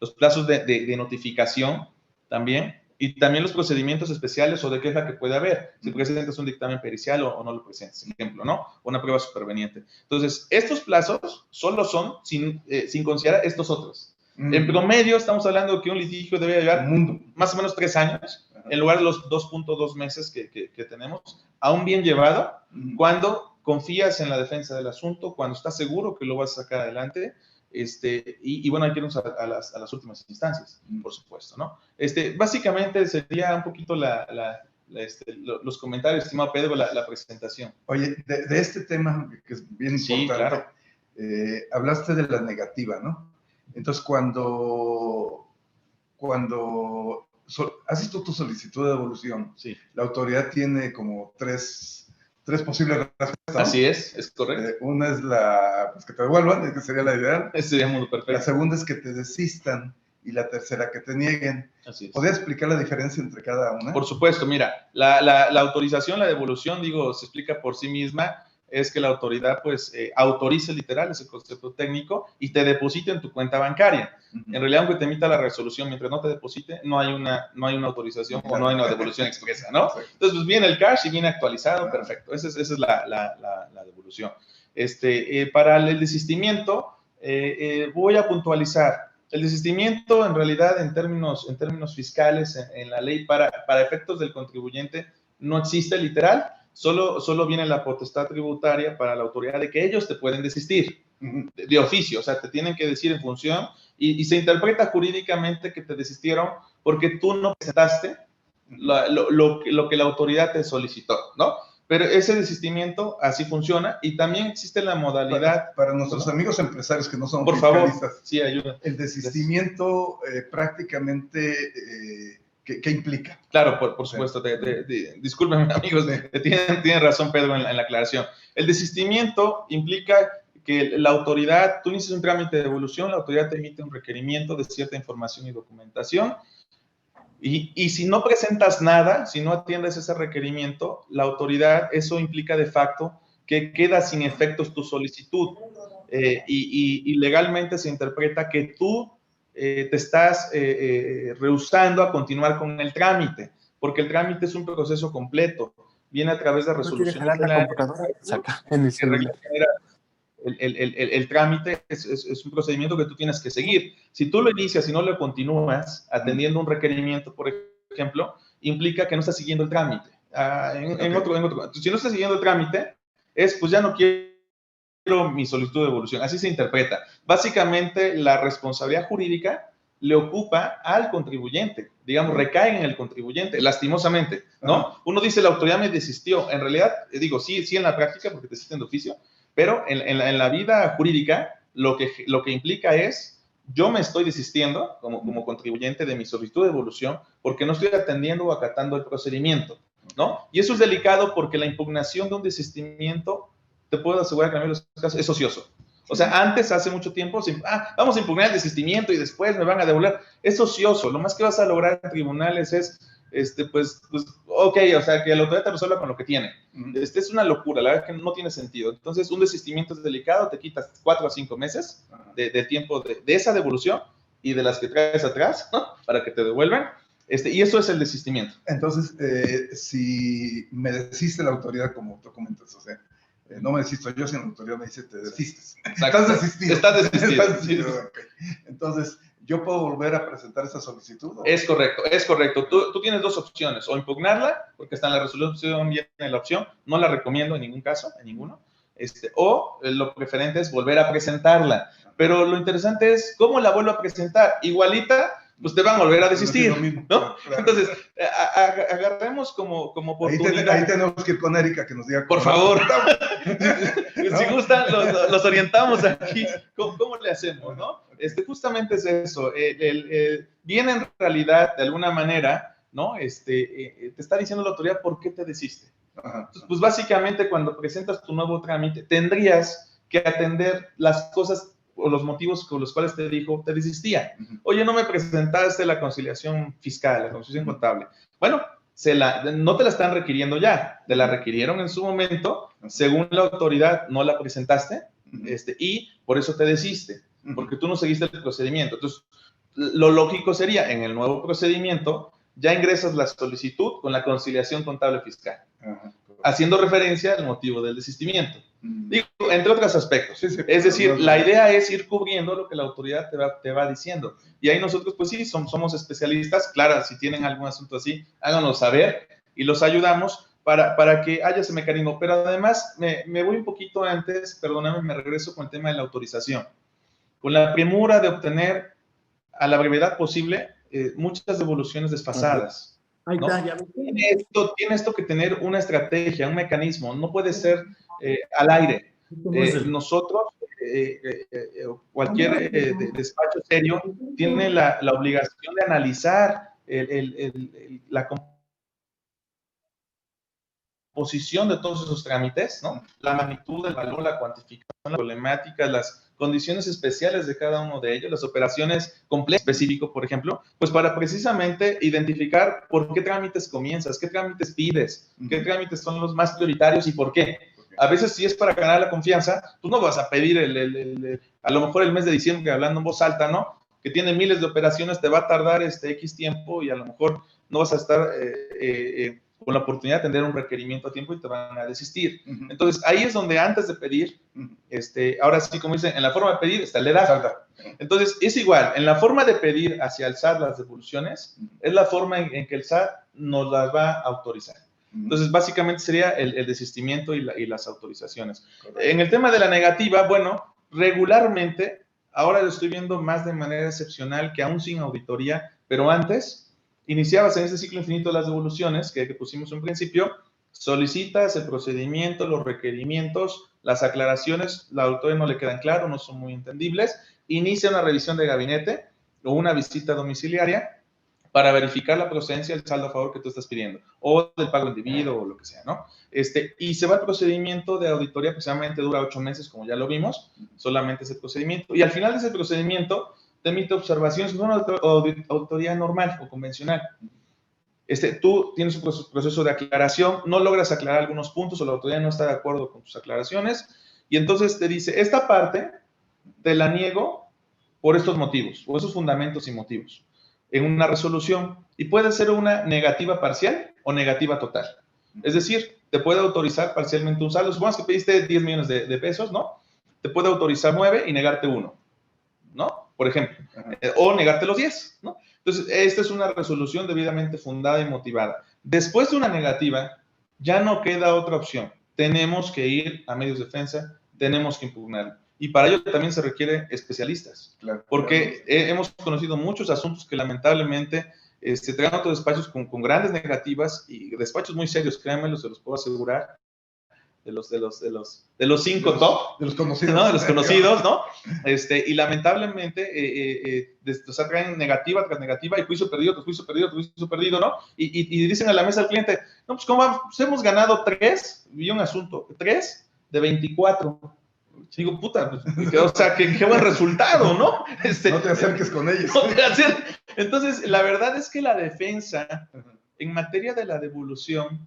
los plazos de notificación también, y también los procedimientos especiales o de queja que puede haber, si presentas un dictamen pericial o no lo presentas, ejemplo, ¿no? O una prueba superveniente. Entonces, estos plazos solo son sin considerar estos otros. En promedio, estamos hablando que un litigio debe llevar más o menos 3 años, en lugar de los 2.2 meses que tenemos, aún bien llevado, cuando confías en la defensa del asunto, cuando estás seguro que lo vas a sacar adelante, y bueno, hay que irnos a las últimas instancias, por supuesto, ¿no? Básicamente sería un poquito los comentarios, estimado Pedro, la presentación. Oye, de este tema, que es bien importante, claro. Hablaste de la negativa, ¿no? Entonces, cuando haces tú tu solicitud de devolución, sí, la autoridad tiene como tres posibles respuestas, ¿no? Así es correcto. Una es pues que te devuelvan, que sería la ideal. Sería muy perfecto. La segunda es que te desistan y la tercera que te nieguen. Así es. ¿Podrías explicar la diferencia entre cada una? Por supuesto, mira, la autorización, la devolución, se explica por sí misma, es que la autoridad, pues, autorice literal, ese concepto técnico, y te deposite en tu cuenta bancaria. En realidad, aunque te emita la resolución, mientras no te deposite, no hay una autorización o no hay una devolución expresa, ¿no? Entonces, pues, viene el cash y viene actualizado, perfecto. Esa es la devolución. Para el desistimiento, voy a puntualizar. El desistimiento, en realidad, en términos fiscales, en la ley, para efectos del contribuyente, no existe literal. Solo viene la potestad tributaria para la autoridad de que ellos te pueden desistir de oficio, o sea, te tienen que decir en función, y se interpreta jurídicamente que te desistieron porque tú no presentaste lo que la autoridad te solicitó, ¿no? Pero ese desistimiento así funciona, y también existe la modalidad... Para nuestros amigos empresarios que no son fiscalistas. Por favor, sí, ayuda. El desistimiento prácticamente... ¿Qué implica? Claro, por supuesto. Discúlpenme, amigos, tienen razón Pedro en la aclaración. El desistimiento implica que la autoridad, tú inicias un trámite de devolución, la autoridad te emite un requerimiento de cierta información y documentación, y si no presentas nada, si no atiendes ese requerimiento, la autoridad, eso implica de facto que queda sin efectos tu solicitud, y legalmente se interpreta que tú te estás rehusando a continuar con el trámite, porque el trámite es un proceso completo, viene a través de resolución. La computadora, saca en el celular. El trámite es un procedimiento que tú tienes que seguir. Si tú lo inicias y no lo continúas atendiendo un requerimiento, por ejemplo, implica que no estás siguiendo el trámite. Si no estás siguiendo el trámite, pues ya no quiero mi solicitud de devolución. Así se interpreta. Básicamente, la responsabilidad jurídica le ocupa al contribuyente, digamos, recae en el contribuyente, lastimosamente, ¿no? Uno dice, la autoridad me desistió. En realidad, digo, sí en la práctica, porque te desisten de oficio, pero en la vida jurídica, lo que implica es, yo me estoy desistiendo como contribuyente de mi solicitud de devolución porque no estoy atendiendo o acatando el procedimiento, ¿no? Y eso es delicado porque la impugnación de un desistimiento, te puedo asegurar que en los casos es ocioso. O sea, antes, hace mucho tiempo, vamos a impugnar el desistimiento y después me van a devolver. Es ocioso. Lo más que vas a lograr en tribunales es, pues, ok, o sea, que la autoridad te resuelva con lo que tiene. Es una locura, la verdad es que no tiene sentido. Entonces, un desistimiento es delicado, te quitas 4 a 5 meses de tiempo de esa devolución y de las que traes atrás, ¿no? Para que te devuelvan. Y eso es el desistimiento. Entonces, si me desiste la autoridad, como tú comentas, o sea, no me desisto yo, sino la autoridad me dice, te desistes. Estás desistido. Estás desistido. Estás desistido. Okay. Entonces, ¿yo puedo volver a presentar esa solicitud? ¿O? Es correcto, es correcto. Tú tienes dos opciones, o impugnarla, porque está en la resolución, viene la opción, no la recomiendo en ningún caso, en ninguno, o lo preferente es volver a presentarla. Pero lo interesante es, ¿cómo la vuelvo a presentar? Igualita, pues te van a volver a desistir, ¿no? Claro. Entonces, agarremos como oportunidad. Ahí tenemos que ir con Erika que nos diga. Por favor. ¿No? Si gustan, los orientamos aquí. ¿Cómo le hacemos, no? Justamente es eso. Viene en realidad, de alguna manera, ¿no? Te está diciendo la autoridad por qué te desiste. Entonces, pues básicamente, cuando presentas tu nuevo trámite, tendrías que atender las cosas o los motivos con los cuales te dijo, te desistía. Oye, no me presentaste la conciliación fiscal, la conciliación contable. Bueno, no te la están requiriendo ya, te la requirieron en su momento, según la autoridad no la presentaste, y por eso te desiste, porque tú no seguiste el procedimiento. Entonces, lo lógico sería, en el nuevo procedimiento, ya ingresas la solicitud con la conciliación contable fiscal, haciendo referencia al motivo del desistimiento. Digo, entre otros aspectos. Sí, es decir, la idea es ir cubriendo lo que la autoridad te va diciendo. Y ahí nosotros, pues sí, somos especialistas. Claro, si tienen algún asunto así, háganos saber y los ayudamos para que haya ese mecanismo. Pero además, me voy un poquito antes, perdóname, me regreso con el tema de la autorización. Con la premura de obtener a la brevedad posible muchas devoluciones desfasadas. Ahí está, ¿no? Ya tiene esto que tener una estrategia, un mecanismo. No puede ser al aire. Nosotros, cualquier despacho serio, tiene la obligación de analizar la composición de todos esos trámites, ¿no? La magnitud, el valor, la cuantificación, la problemática, las condiciones especiales de cada uno de ellos, las operaciones complejas específicas, por ejemplo, pues para precisamente identificar por qué trámites comienzas, qué trámites pides, qué trámites son los más prioritarios y por qué. A veces, si es para ganar la confianza, tú no vas a pedir a lo mejor el mes de diciembre, hablando en voz alta, ¿no? Que tiene miles de operaciones, te va a tardar X tiempo y a lo mejor no vas a estar con la oportunidad de atender un requerimiento a tiempo y te van a desistir. Entonces, ahí es donde antes de pedir, ahora sí, como dicen, en la forma de pedir está el EDAF. Entonces, es igual, en la forma de pedir hacia el SAT las devoluciones, es la forma en que el SAT nos las va a autorizar. Entonces, básicamente sería el desistimiento y las autorizaciones. Correcto. En el tema de la negativa, bueno, regularmente, ahora lo estoy viendo más de manera excepcional que aún sin auditoría, pero antes iniciabas en ese ciclo infinito de las devoluciones que pusimos en principio, solicitas el procedimiento, los requerimientos, las aclaraciones, la autoridad no le quedan claro, no son muy entendibles, inicia una revisión de gabinete o una visita domiciliaria para verificar la procedencia del saldo a favor que tú estás pidiendo, o del pago indebido, o lo que sea, ¿no? Y se va el procedimiento de auditoría, aproximadamente dura 8 meses, como ya lo vimos, solamente ese procedimiento, y al final de ese procedimiento te emite observaciones, no una auditoría normal o convencional. Tú tienes un proceso de aclaración, no logras aclarar algunos puntos, o la autoridad no está de acuerdo con tus aclaraciones, y entonces te dice, esta parte te la niego por estos motivos, o esos fundamentos y motivos, en una resolución, y puede ser una negativa parcial o negativa total. Es decir, te puede autorizar parcialmente un saldo. Supongamos que pediste 10 millones de pesos, ¿no? Te puede autorizar 9 y negarte 1, ¿no? Por ejemplo. O negarte los 10, ¿no? Entonces, esta es una resolución debidamente fundada y motivada. Después de una negativa, ya no queda otra opción. Tenemos que ir a medios de defensa, tenemos que impugnarlo. Y para ello también se requiere especialistas, Claro, porque claro. hemos conocido muchos asuntos que lamentablemente traen otros despachos con grandes negativas y despachos muy serios, créanme, se los puedo asegurar, de los cinco top, de los conocidos, ¿no? De los conocidos, ¿no? Y lamentablemente, o sea, traen negativa tras negativa y juicio perdido, tras juicio perdido, tras juicio perdido, ¿no? Y dicen a la mesa al cliente, no, pues, ¿cómo vamos? Pues hemos ganado 3, vi un asunto, 3 de 24. Digo, puta, pues, o sea, qué buen resultado, ¿no? No te acerques con ellos. No te acerques. Entonces, la verdad es que la defensa, en materia de la devolución,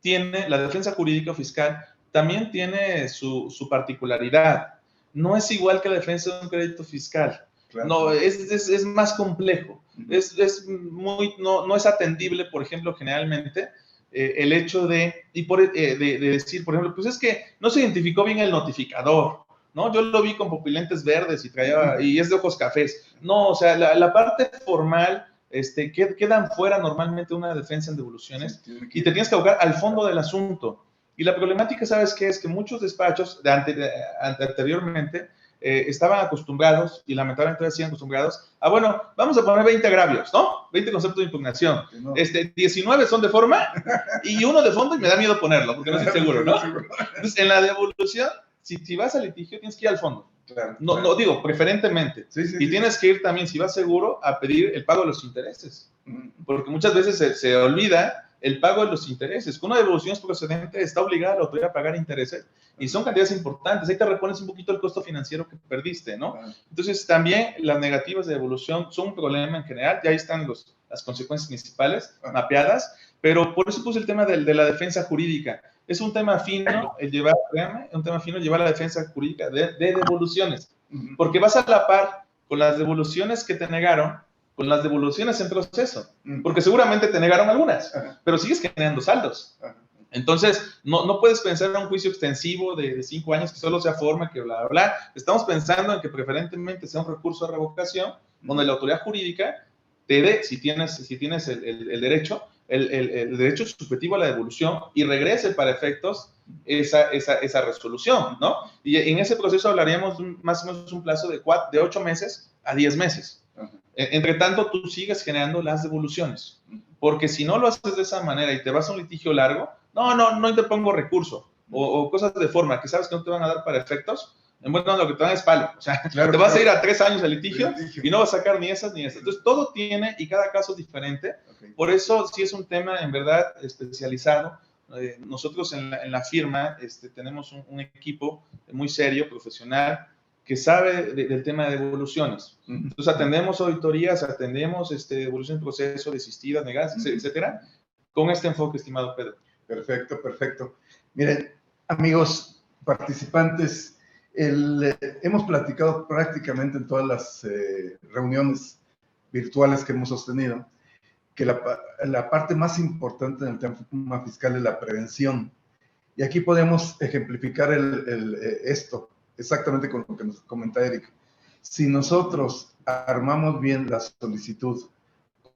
la defensa jurídica o fiscal también tiene su particularidad. No es igual que la defensa de un crédito fiscal. Claro. No, es más complejo. No es atendible, por ejemplo, generalmente, el hecho de decir, por ejemplo, pues es que no se identificó bien el notificador, ¿no? Yo lo vi con pupilentes verdes y es de ojos cafés. No, o sea, la parte formal quedan fuera normalmente una defensa en devoluciones y te tienes que abocar al fondo del asunto. Y la problemática, ¿sabes qué? Es que muchos despachos anteriormente estaban acostumbrados, y lamentablemente siguen acostumbrados, bueno, vamos a poner 20 agravios, ¿no? 20 conceptos de impugnación. No. 19 son de forma y uno de fondo y me da miedo ponerlo, porque no estoy seguro, ¿no? Entonces, en la devolución, si vas al litigio, tienes que ir al fondo. Claro, no digo, preferentemente. Sí, tienes que ir también, si vas seguro, a pedir el pago de los intereses. Porque muchas veces se olvida el pago de los intereses. Con una devolución procedente está obligada la autoridad a pagar intereses y son cantidades importantes. Ahí te repones un poquito el costo financiero que perdiste, ¿no? Entonces, también las negativas de devolución son un problema en general. Ya ahí están las consecuencias principales mapeadas, pero por eso puse el tema de la defensa jurídica. Es un tema fino llevar la defensa jurídica de devoluciones, porque vas a la par con las devoluciones que te negaron, con las devoluciones en proceso, porque seguramente te negaron algunas, pero sigues generando saldos. Entonces, no puedes pensar en un juicio extensivo de 5 años que solo sea forma, que bla, bla, bla. Estamos pensando en que preferentemente sea un recurso de revocación, donde la autoridad jurídica te dé, si tienes el derecho, el derecho subjetivo a la devolución y regrese para efectos esa resolución, ¿no? Y en ese proceso hablaríamos más o menos un plazo de 8 meses a 10 meses. Entre tanto, tú sigues generando las devoluciones, porque si no lo haces de esa manera y te vas a un litigio largo, no interpongo recurso o cosas de forma que sabes que no te van a dar para efectos, bueno, lo que te dan es palo. O sea, claro, te vas a ir a 3 años de litigio y no vas a sacar ni esas ni esas. Entonces, todo tiene y cada caso es diferente. Por eso, sí es un tema en verdad especializado. Nosotros en la firma tenemos un equipo muy serio, profesional, que sabe del tema de devoluciones. Entonces, atendemos auditorías, atendemos devolución en proceso, desistidas, negadas, etcétera, con este enfoque, estimado Pedro. Perfecto, perfecto. Miren, amigos participantes, hemos platicado prácticamente en todas las reuniones virtuales que hemos sostenido que la parte más importante en el tema fiscal es la prevención. Y aquí podemos ejemplificar esto exactamente con lo que nos comenta Eric. Si nosotros armamos bien la solicitud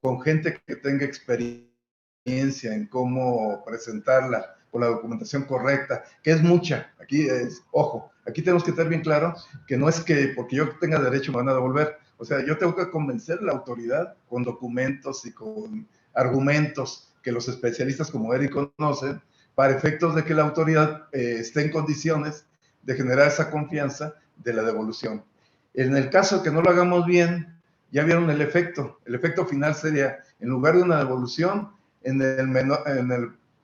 con gente que tenga experiencia en cómo presentarla con la documentación correcta, que es mucha, ojo, aquí tenemos que tener bien claro que no es que porque yo tenga derecho me van a devolver, o sea, yo tengo que convencer a la autoridad con documentos y con argumentos que los especialistas como Eric conocen, para efectos de que la autoridad esté en condiciones de generar esa confianza de la devolución. En el caso que no lo hagamos bien, ya vieron el efecto final sería, en lugar de una devolución, en el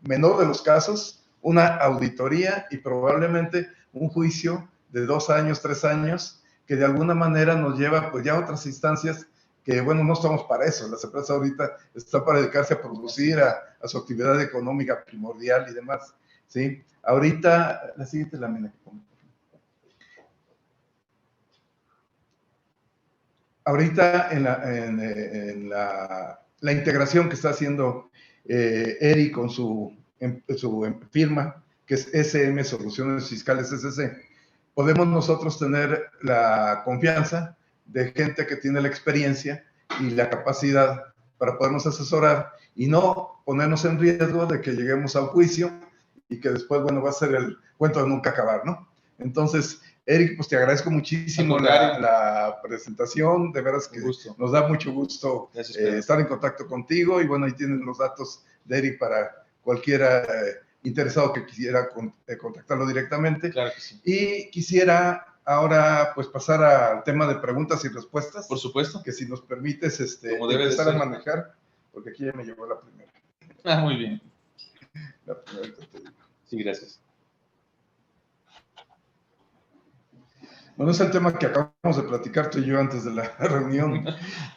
menor de los casos, una auditoría y probablemente un juicio de 2 años, 3 años, que de alguna manera nos lleva pues ya a otras instancias que, bueno, no estamos para eso. Las empresas ahorita están para dedicarse a producir, a su actividad económica primordial y demás, ¿sí? Ahorita, la siguiente lámina que pongo. Ahorita en la integración que está haciendo Eric con su firma, que es SM Soluciones Fiscales SC, podemos nosotros tener la confianza de gente que tiene la experiencia y la capacidad para podernos asesorar y no ponernos en riesgo de que lleguemos a un juicio y que después, bueno, va a ser el cuento de nunca acabar, ¿no? Entonces, Eric, pues te agradezco muchísimo la presentación, de veras que nos da mucho gusto estar en contacto contigo, y bueno, ahí tienen los datos de Eric para cualquiera interesado que quisiera contactarlo directamente. Claro que sí. Y quisiera ahora pues pasar al tema de preguntas y respuestas. Por supuesto. Que si nos permites empezar a manejar, porque aquí ya me llegó la primera. Ah, muy bien. La primera que te digo. Sí, gracias. Bueno, es el tema que acabamos de platicar tú y yo antes de la reunión,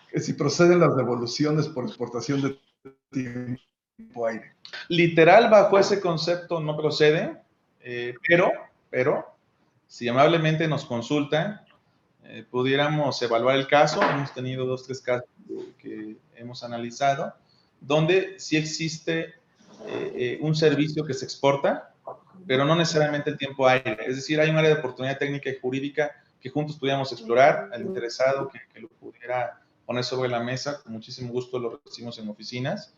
que si proceden las devoluciones por exportación de tiempo aire. Literal, bajo ese concepto no procede, pero si amablemente nos consultan, pudiéramos evaluar el caso. Hemos tenido 2 o 3 casos que hemos analizado, donde sí existe un servicio que se exporta, pero no necesariamente el tiempo aire. Es decir, hay un área de oportunidad técnica y jurídica que juntos pudiéramos explorar. Al interesado que lo pudiera poner sobre la mesa, con muchísimo gusto lo recibimos en oficinas.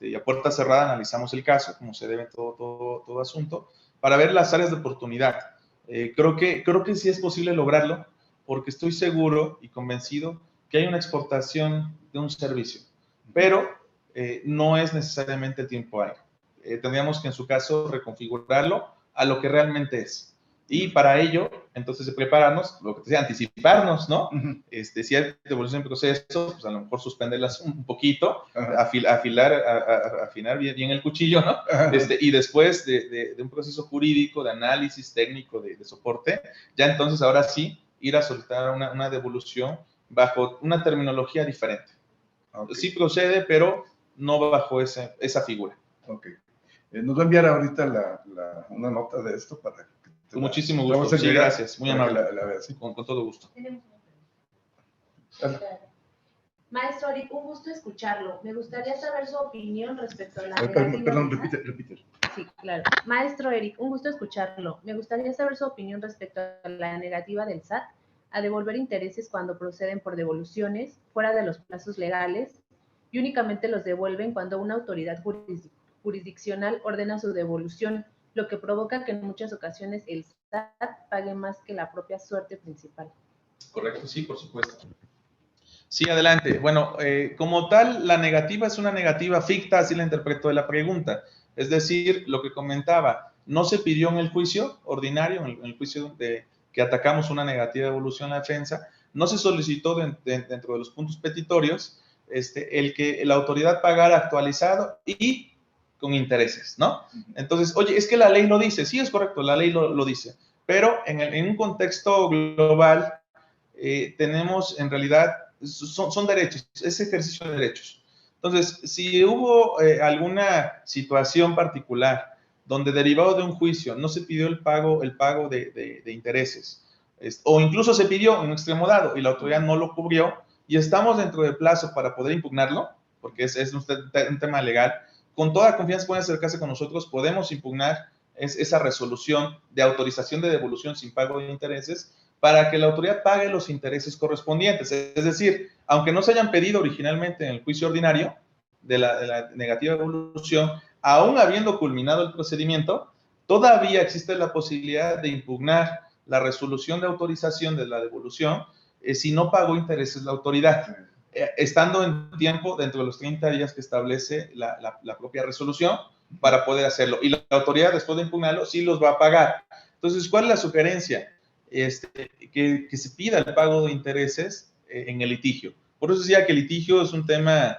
Y a puerta cerrada analizamos el caso, como se debe todo asunto, para ver las áreas de oportunidad. Creo que sí es posible lograrlo, porque estoy seguro y convencido que hay una exportación de un servicio, pero no es necesariamente el tiempo aire. Tendríamos que en su caso reconfigurarlo a lo que realmente es. Y para ello, entonces, prepararnos, lo que te decía, anticiparnos, ¿no? Si hay devolución en proceso, pues a lo mejor suspenderlas un poquito, afinar bien el cuchillo, ¿no? Y después de un proceso jurídico, de análisis técnico, de soporte, ya entonces ahora sí ir a solicitar una devolución bajo una terminología diferente. Okay. Sí procede, pero no bajo esa figura. Ok. Nos va a enviar ahorita una nota de esto para... Con muchísimo gusto. Sí, gracias. Muy amable. ¿Sí? Con todo gusto. Maestro Eric, un gusto escucharlo. Me gustaría saber su opinión respecto a la negativa... Perdón, repite. Sí, claro. Maestro Eric, un gusto escucharlo. Me gustaría saber su opinión respecto a la negativa del SAT a devolver intereses cuando proceden por devoluciones fuera de los plazos legales y únicamente los devuelven cuando una autoridad jurisdiccional ordena su devolución, lo que provoca que en muchas ocasiones el SAT pague más que la propia suerte principal. Correcto, sí, por supuesto. Sí, adelante. Bueno, como tal, la negativa es una negativa ficta, así la interpreto de la pregunta. Es decir, lo que comentaba, no se pidió en el juicio ordinario, en el juicio que atacamos una negativa de devolución a la defensa, no se solicitó dentro de los puntos petitorios el que la autoridad pagara actualizado y con intereses, ¿no? Entonces, oye, es que la ley lo dice. Sí, es correcto, la ley lo dice. Pero en un contexto global tenemos en realidad, son derechos, es ejercicio de derechos. Entonces, si hubo alguna situación particular donde derivado de un juicio no se pidió el pago de intereses, o incluso se pidió en un extremo dado y la autoridad no lo cubrió y estamos dentro del plazo para poder impugnarlo, porque es un tema legal, con toda confianza pueden acercarse con nosotros, podemos impugnar esa resolución de autorización de devolución sin pago de intereses para que la autoridad pague los intereses correspondientes. Es decir, aunque no se hayan pedido originalmente en el juicio ordinario de la negativa de devolución, aún habiendo culminado el procedimiento, todavía existe la posibilidad de impugnar la resolución de autorización de la devolución si no pagó intereses la autoridad, estando en tiempo dentro de los 30 días que establece la propia resolución para poder hacerlo. Y la autoridad, después de impugnarlo, sí los va a pagar. Entonces, ¿cuál es la sugerencia? Que se pida el pago de intereses en el litigio. Por eso decía que el litigio es un tema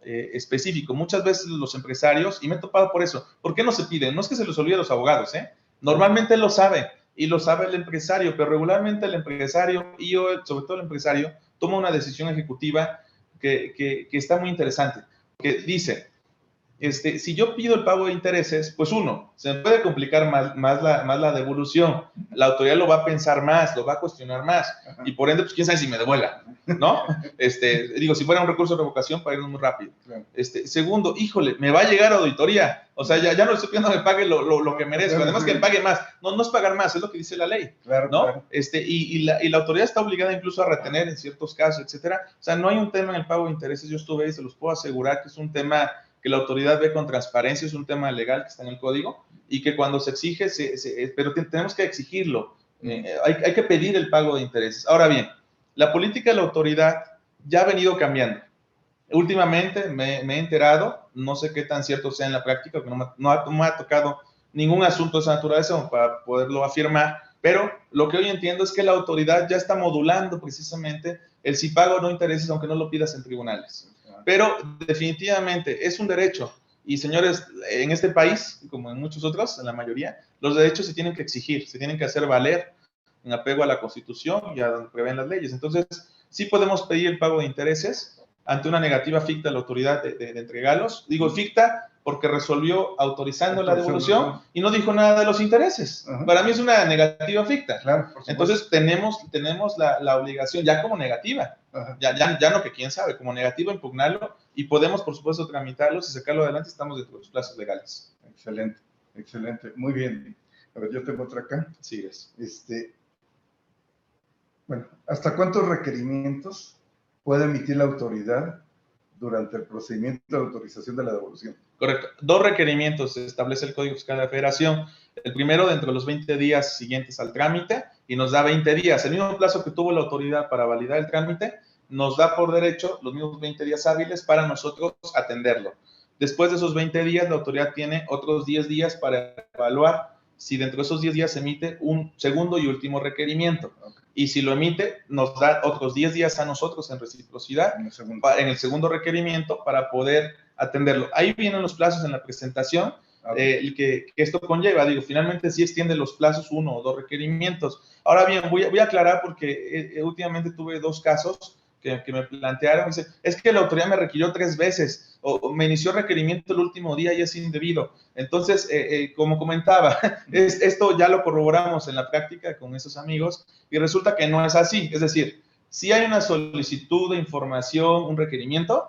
específico. Muchas veces los empresarios, y me he topado por eso, ¿por qué no se piden? No es que se les olvide a los abogados, normalmente lo saben, y lo sabe el empresario, pero regularmente el empresario, y sobre todo el empresario, toma una decisión ejecutiva que está muy interesante, que dice, si yo pido el pago de intereses, pues uno, se me puede complicar más la devolución, la autoridad lo va a pensar más, lo va a cuestionar más, y por ende, pues quién sabe si me devuelva, ¿no? Digo, si fuera un recurso de revocación, para irnos muy rápido. Segundo, híjole, me va a llegar auditoría, o sea, ya no le estoy pidiendo que me pague lo que merezco, además que me pague más, no es pagar más, es lo que dice la ley, ¿no? Claro. Y la autoridad está obligada incluso a retener en ciertos casos, etcétera, o sea, no hay un tema en el pago de intereses, yo estuve ahí, se los puedo asegurar que es un tema que la autoridad ve con transparencia, es un tema legal que está en el código y que cuando se exige, pero tenemos que exigirlo Hay que pedir el pago de intereses. Ahora bien, la política de la autoridad ya ha venido cambiando. Últimamente me he enterado, no sé qué tan cierto sea en la práctica, porque no me ha tocado ningún asunto de esa naturaleza para poderlo afirmar, pero lo que hoy entiendo es que la autoridad ya está modulando precisamente el si pago o no intereses, aunque no lo pidas en tribunales. Pero definitivamente es un derecho. Y señores, en este país, como en muchos otros, en la mayoría, los derechos se tienen que exigir, se tienen que hacer valer en apego a la Constitución y a donde prevén las leyes. Entonces, sí podemos pedir el pago de intereses ante una negativa ficta a la autoridad de entregarlos. Digo ficta porque resolvió autorizando la devolución y no dijo nada de los intereses. Para mí es una negativa ficta. Claro, entonces tenemos la obligación, ya como negativa, ya no que quién sabe, como negativa impugnarlo y podemos, por supuesto, tramitarlos y sacarlo adelante. Estamos dentro de los plazos legales. Excelente, excelente. Muy bien. A ver, yo tengo otra acá. Sí, es. Bueno, ¿hasta cuántos requerimientos puede emitir la autoridad durante el procedimiento de autorización de la devolución? Correcto. 2 requerimientos establece el Código Fiscal de la Federación. El primero, dentro de los 20 días siguientes al trámite, y nos da 20 días. El mismo plazo que tuvo la autoridad para validar el trámite, nos da por derecho los mismos 20 días hábiles para nosotros atenderlo. Después de esos 20 días, la autoridad tiene otros 10 días para evaluar si dentro de esos 10 días se emite un segundo y último requerimiento. Y si lo emite, nos da otros 10 días a nosotros en reciprocidad en el segundo requerimiento para poder atenderlo. Ahí vienen los plazos en la presentación que esto conlleva. Digo, finalmente sí extiende los plazos 1 o 2 requerimientos. Ahora bien, voy a aclarar porque últimamente tuve 2 casos que me plantearon. Dice, es que la autoridad me requirió 3 veces o me inició requerimiento el último día y es indebido. Entonces, como comentaba, esto ya lo corroboramos en la práctica con esos amigos y resulta que no es así. Es decir, sí hay una solicitud de información, un requerimiento,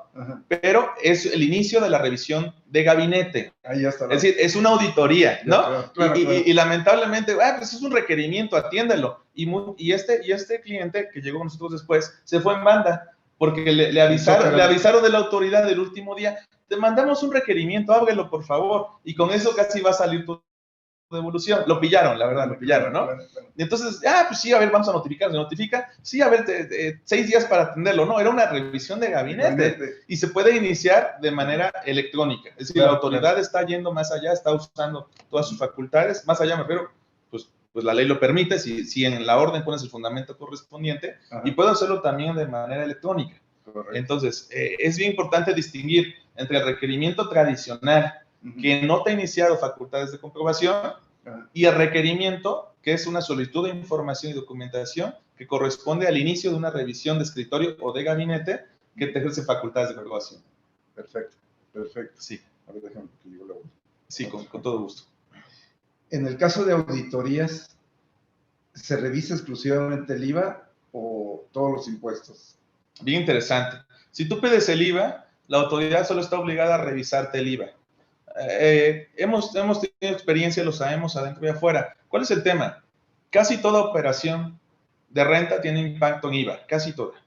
pero es el inicio de la revisión de gabinete. Ahí ya está. Es decir, es una auditoría, ¿no? Claro. Y lamentablemente, pues es un requerimiento, atiéndelo. Y este cliente que llegó con nosotros después se fue en banda porque le avisaron de la autoridad del último día, te mandamos un requerimiento, ábrelo por favor. Y con eso casi va a salir tu devolución. Lo pillaron, la verdad, lo pillaron, ¿no? Y entonces, pues sí, a ver, vamos a notificar. Se notifica, sí, a ver, 6 días para atenderlo. No, era una revisión de gabinete. Y se puede iniciar de manera electrónica. Es decir, la autoridad está yendo más allá, está usando todas sus facultades. Más allá me refiero, pues la ley lo permite, si en la orden pones el fundamento correspondiente, y puedo hacerlo también de manera electrónica. Correcto. Entonces, es bien importante distinguir entre el requerimiento tradicional, que no te ha iniciado facultades de comprobación, y el requerimiento, que es una solicitud de información y documentación que corresponde al inicio de una revisión de escritorio o de gabinete que te ejerce facultades de comprobación. Perfecto. Sí. A ver, déjame que digo la voz. Sí, con todo gusto. En el caso de auditorías, ¿se revisa exclusivamente el IVA o todos los impuestos? Bien interesante. Si tú pides el IVA, la autoridad solo está obligada a revisarte el IVA. Hemos tenido experiencia, lo sabemos adentro y afuera. ¿Cuál es el tema? Casi toda operación de renta tiene impacto en IVA, casi toda.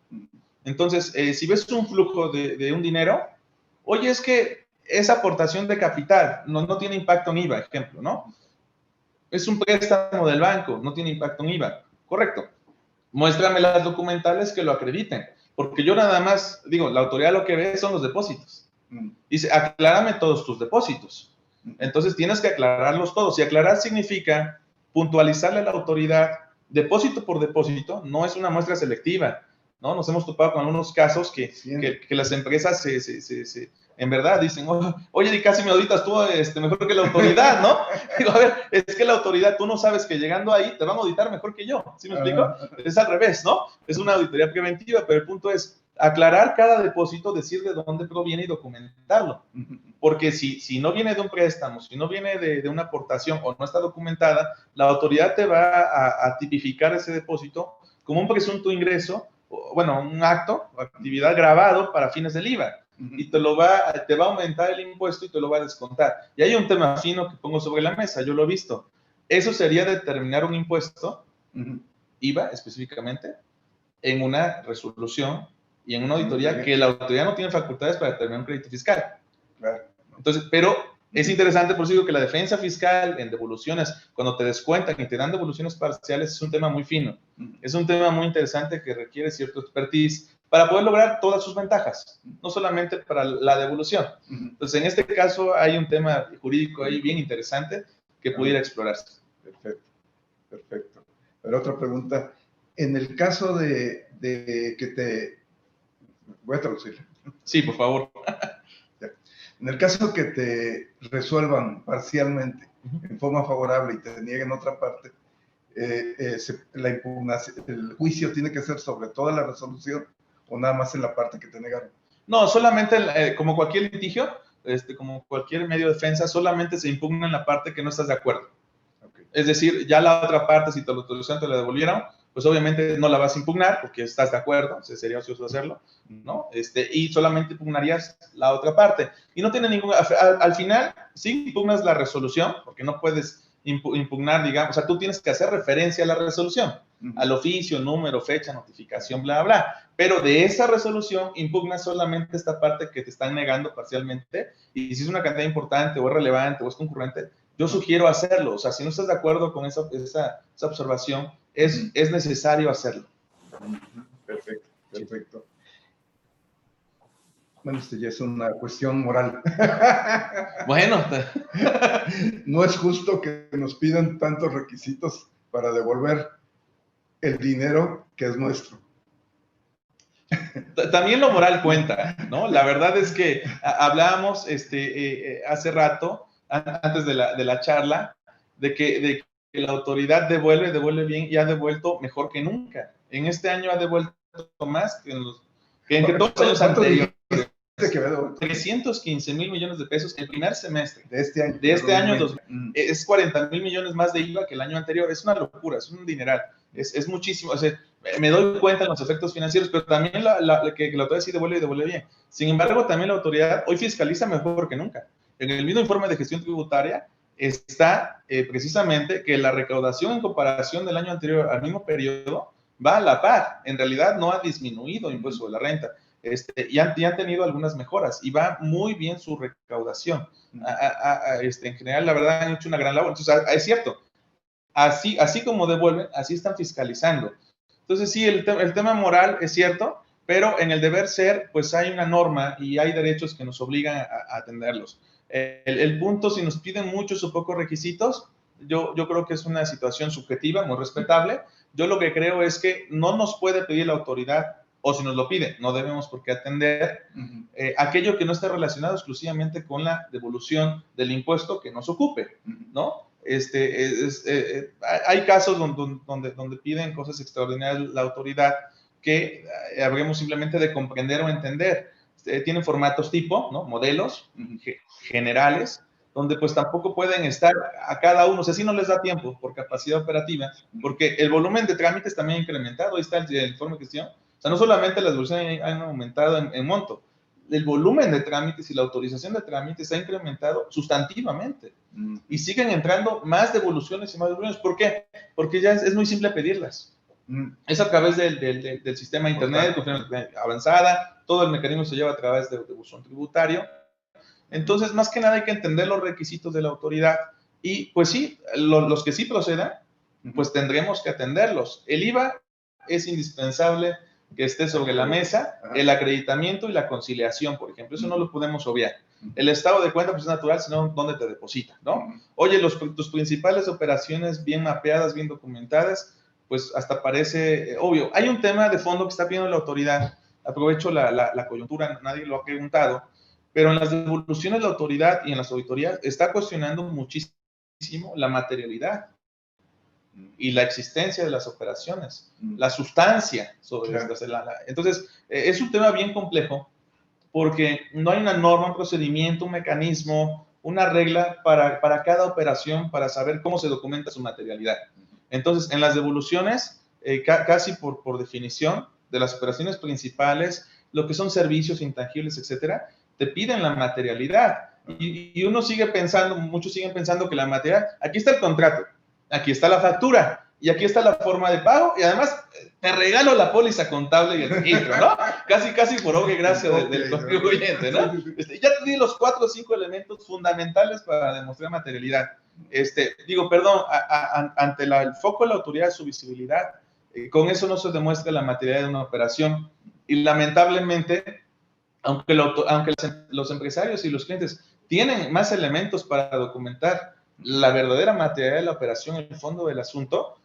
Entonces, si ves un flujo de un dinero, oye, es que esa aportación de capital no tiene impacto en IVA, ejemplo, ¿no? Es un préstamo del banco, no tiene impacto en IVA. Correcto. Muéstrame las documentales que lo acrediten. Porque yo nada más, digo, la autoridad lo que ve son los depósitos. Dice, aclárame todos tus depósitos. Entonces tienes que aclararlos todos. Y aclarar significa puntualizarle a la autoridad depósito por depósito. No es una muestra selectiva, ¿no? Nos hemos topado con algunos casos que las empresas en verdad dicen, oye, y casi me auditas tú mejor que la autoridad, ¿no? Digo, a ver, es que la autoridad, tú no sabes que llegando ahí te van a auditar mejor que yo, ¿sí me explico? Es al revés, ¿no? Es una auditoría preventiva, pero el punto es aclarar cada depósito, decir de dónde proviene y documentarlo. Porque si no viene de un préstamo, si no viene de una aportación o no está documentada, la autoridad te va a tipificar ese depósito como un presunto ingreso, bueno, un acto o actividad grabado para fines del IVA. Y te va a aumentar el impuesto y te lo va a descontar. Y hay un tema fino que pongo sobre la mesa, yo lo he visto. Eso sería determinar un impuesto, IVA específicamente, en una resolución y en una auditoría que la autoridad no tiene facultades para determinar un crédito fiscal. Claro. Entonces, pero Es interesante, por eso digo que la defensa fiscal en devoluciones, cuando te descuentan y te dan devoluciones parciales, es un tema muy fino. Es un tema muy interesante que requiere cierto expertise para poder lograr todas sus ventajas, no solamente para la devolución. Entonces, en este caso hay un tema jurídico ahí bien interesante que pudiera explorarse. Perfecto, perfecto. Pero otra pregunta. En el caso de que te... Voy a traducir. Sí, por favor. En el caso que te resuelvan parcialmente en forma favorable y te nieguen otra parte, la impugnación, el juicio tiene que ser sobre toda la resolución o nada más en la parte que te negaron. No, solamente como cualquier litigio, como cualquier medio de defensa, solamente se impugna en la parte que no estás de acuerdo. Okay. Es decir, ya la otra parte, si te la autorización te la devolvieron, pues obviamente no la vas a impugnar porque estás de acuerdo, o sea, sería ocioso hacerlo, ¿no? Y solamente impugnarías la otra parte. Y no tiene ningún... Al final, sí impugnas la resolución, porque no puedes impugnar, digamos, o sea, tú tienes que hacer referencia a la resolución, al oficio, número, fecha, notificación, bla, bla. Pero de esa resolución impugnas solamente esta parte que te están negando parcialmente, y si es una cantidad importante o es relevante o es concurrente, yo sugiero hacerlo. O sea, si no estás de acuerdo con esa observación, es necesario hacerlo. Perfecto, perfecto. Bueno, esto ya es una cuestión moral. Bueno. No es justo que nos pidan tantos requisitos para devolver el dinero que es nuestro. También lo moral cuenta, ¿no? La verdad es que hablábamos hace rato, antes de la charla, de que la autoridad devuelve bien y ha devuelto mejor que nunca. En este año ha devuelto más que en todos los años anteriores. 315,000 millones de pesos el primer semestre de este año. Es 40,000 millones más de IVA que el año anterior. Es una locura, es un dineral. Es muchísimo. O sea, me doy cuenta de los efectos financieros, pero también que la autoridad sí devuelve y devuelve bien. Sin embargo, también la autoridad hoy fiscaliza mejor que nunca. En el mismo informe de gestión tributaria está precisamente que la recaudación en comparación del año anterior al mismo periodo va a la par. En realidad no ha disminuido el impuesto de la renta. Y han tenido algunas mejoras y va muy bien su recaudación. En general, la verdad, han hecho una gran labor. Entonces, es cierto, así como devuelven, así están fiscalizando. Entonces, sí, el tema moral es cierto, pero en el deber ser, pues hay una norma y hay derechos que nos obligan a atenderlos. El punto, si nos piden muchos o pocos requisitos, yo creo que es una situación subjetiva, muy respetable. Yo lo que creo es que no nos puede pedir la autoridad, o si nos lo pide, no debemos por qué atender aquello que no esté relacionado exclusivamente con la devolución del impuesto que nos ocupe, ¿no? Hay casos donde piden cosas extraordinarias la autoridad que habremos simplemente de comprender o entender. Tienen formatos tipo, ¿no? Modelos generales, donde pues tampoco pueden estar a cada uno, o sea, si no les da tiempo por capacidad operativa, porque el volumen de trámites también ha incrementado, ahí está el informe de gestión. O sea, no solamente las devoluciones han aumentado en monto, el volumen de trámites y la autorización de trámites ha incrementado sustantivamente. Y siguen entrando más devoluciones y más devoluciones. ¿Por qué? Porque ya es muy simple pedirlas. Es a través del sistema de internet, avanzada, todo el mecanismo se lleva a través de buzón tributario. Entonces, más que nada hay que entender los requisitos de la autoridad. Y pues sí, los que sí procedan, pues tendremos que atenderlos. El IVA es indispensable que esté sobre la mesa, el acreditamiento y la conciliación, por ejemplo, eso no lo podemos obviar. El estado de cuenta pues es natural, sino dónde te deposita, ¿no? Oye, tus principales operaciones bien mapeadas, bien documentadas, pues hasta parece obvio. Hay un tema de fondo que está pidiendo la autoridad, aprovecho la coyuntura, nadie lo ha preguntado, pero en las devoluciones la autoridad y en las auditorías está cuestionando muchísimo la materialidad y la existencia de las operaciones, la sustancia sobre estas. Entonces, es un tema bien complejo porque no hay una norma, un procedimiento, un mecanismo, una regla para cada operación para saber cómo se documenta su materialidad. Entonces, en las devoluciones, casi por definición de las operaciones principales, lo que son servicios intangibles, etcétera, te piden la materialidad. Y uno sigue pensando, muchos siguen pensando que la materialidad, aquí está el contrato, aquí está la factura, y aquí está la forma de pago, y además te regalo la póliza contable y el registro, ¿no? Casi por obra y gracia del contribuyente, ¿no? Ya te di los 4 o 5 elementos fundamentales para demostrar materialidad. Digo, perdón, ante el foco de la autoridad de su visibilidad, con eso no se demuestra la materialidad de una operación, y lamentablemente, aunque los empresarios y los clientes tienen más elementos para documentar la verdadera materialidad de la operación, el fondo del asunto,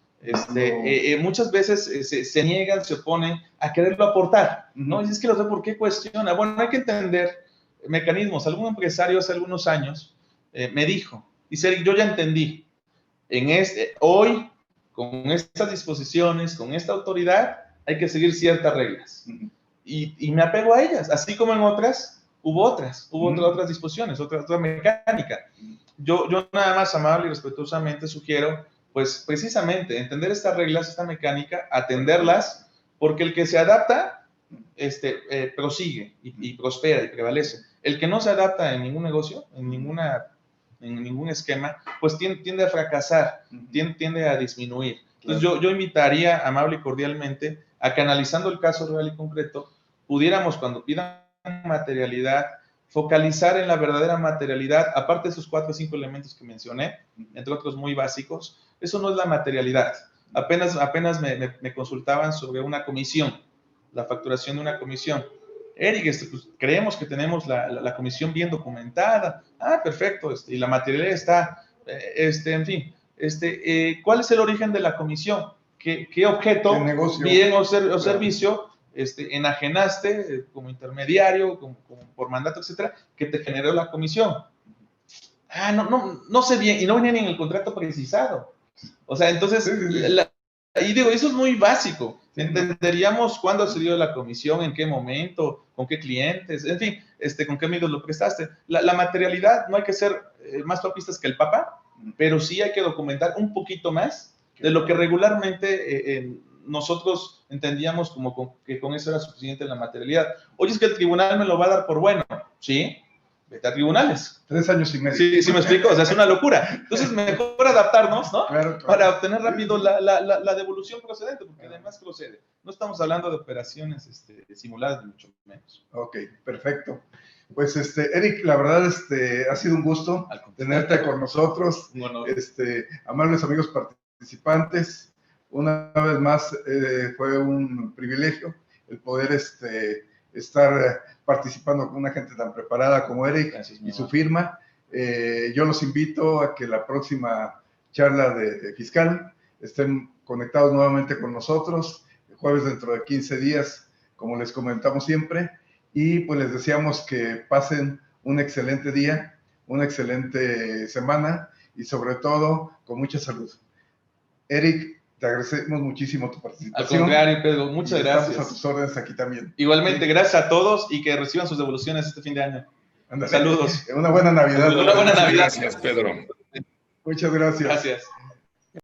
muchas veces se niegan, se oponen a quererlo aportar, ¿no? Y es que ¿por qué cuestiona? Bueno, hay que entender mecanismos. Algún empresario hace algunos años me dijo, dice, yo ya entendí, hoy, con estas disposiciones, con esta autoridad, hay que seguir ciertas reglas. Y me apego a ellas, así como en otras, hubo otras disposiciones, otra mecánica. Yo nada más amable y respetuosamente sugiero, pues precisamente, entender estas reglas, esta mecánica, atenderlas, porque el que se adapta, prosigue y prospera y prevalece. El que no se adapta en ningún negocio, en ningún esquema, pues tiende a fracasar, tiende a disminuir. Entonces yo invitaría amable y cordialmente a que, analizando el caso real y concreto, pudiéramos, cuando pidan materialidad, focalizar en la verdadera materialidad, aparte de esos 4 o 5 elementos que mencioné, entre otros muy básicos. Eso no es la materialidad. Apenas me consultaban sobre una comisión, la facturación de una comisión. Eric, pues, creemos que tenemos la comisión bien documentada. Ah, perfecto, y la materialidad está, en fin, ¿cuál es el origen de la comisión? ¿Qué objeto, bien o servicio, enajenaste como intermediario, como por mandato, etcétera, que te generó la comisión? Ah, no sé bien, y no venía ni en el contrato precisado. O sea, entonces, y digo, eso es muy básico. Entenderíamos cuándo se dio la comisión, en qué momento, con qué clientes, en fin, con qué amigos lo prestaste. La materialidad, no hay que ser más papistas que el Papa, pero sí hay que documentar un poquito más de lo que regularmente nosotros entendíamos como que con eso era suficiente la materialidad. Oye, es que el tribunal me lo va a dar por bueno, ¿sí? Vete a tribunales. 3 años y medio. Sí, me explico, o sea, es una locura. Entonces, mejor adaptarnos, ¿no? Claro. Para obtener rápido la devolución procedente, porque además procede. No estamos hablando de operaciones simuladas, ni mucho menos. Ok, perfecto. Pues, Eric, la verdad, ha sido un gusto tenerte con nosotros. Bueno. Amables amigos participantes, una vez más fue un privilegio el poder estar participando con una gente tan preparada como Eric. Gracias, y su firma. Yo los invito a que la próxima charla de fiscal estén conectados nuevamente con nosotros, el jueves dentro de 15 días, como les comentamos siempre, y pues les deseamos que pasen un excelente día, una excelente semana y sobre todo con mucha salud. Eric, te agradecemos muchísimo tu participación. Al contrario, Pedro, muchas gracias. Estamos a tus órdenes aquí también. Igualmente, gracias a todos y que reciban sus devoluciones este fin de año. Andale. Saludos. Una buena Navidad. Una buena Navidad. Gracias, Pedro. Muchas gracias. Gracias.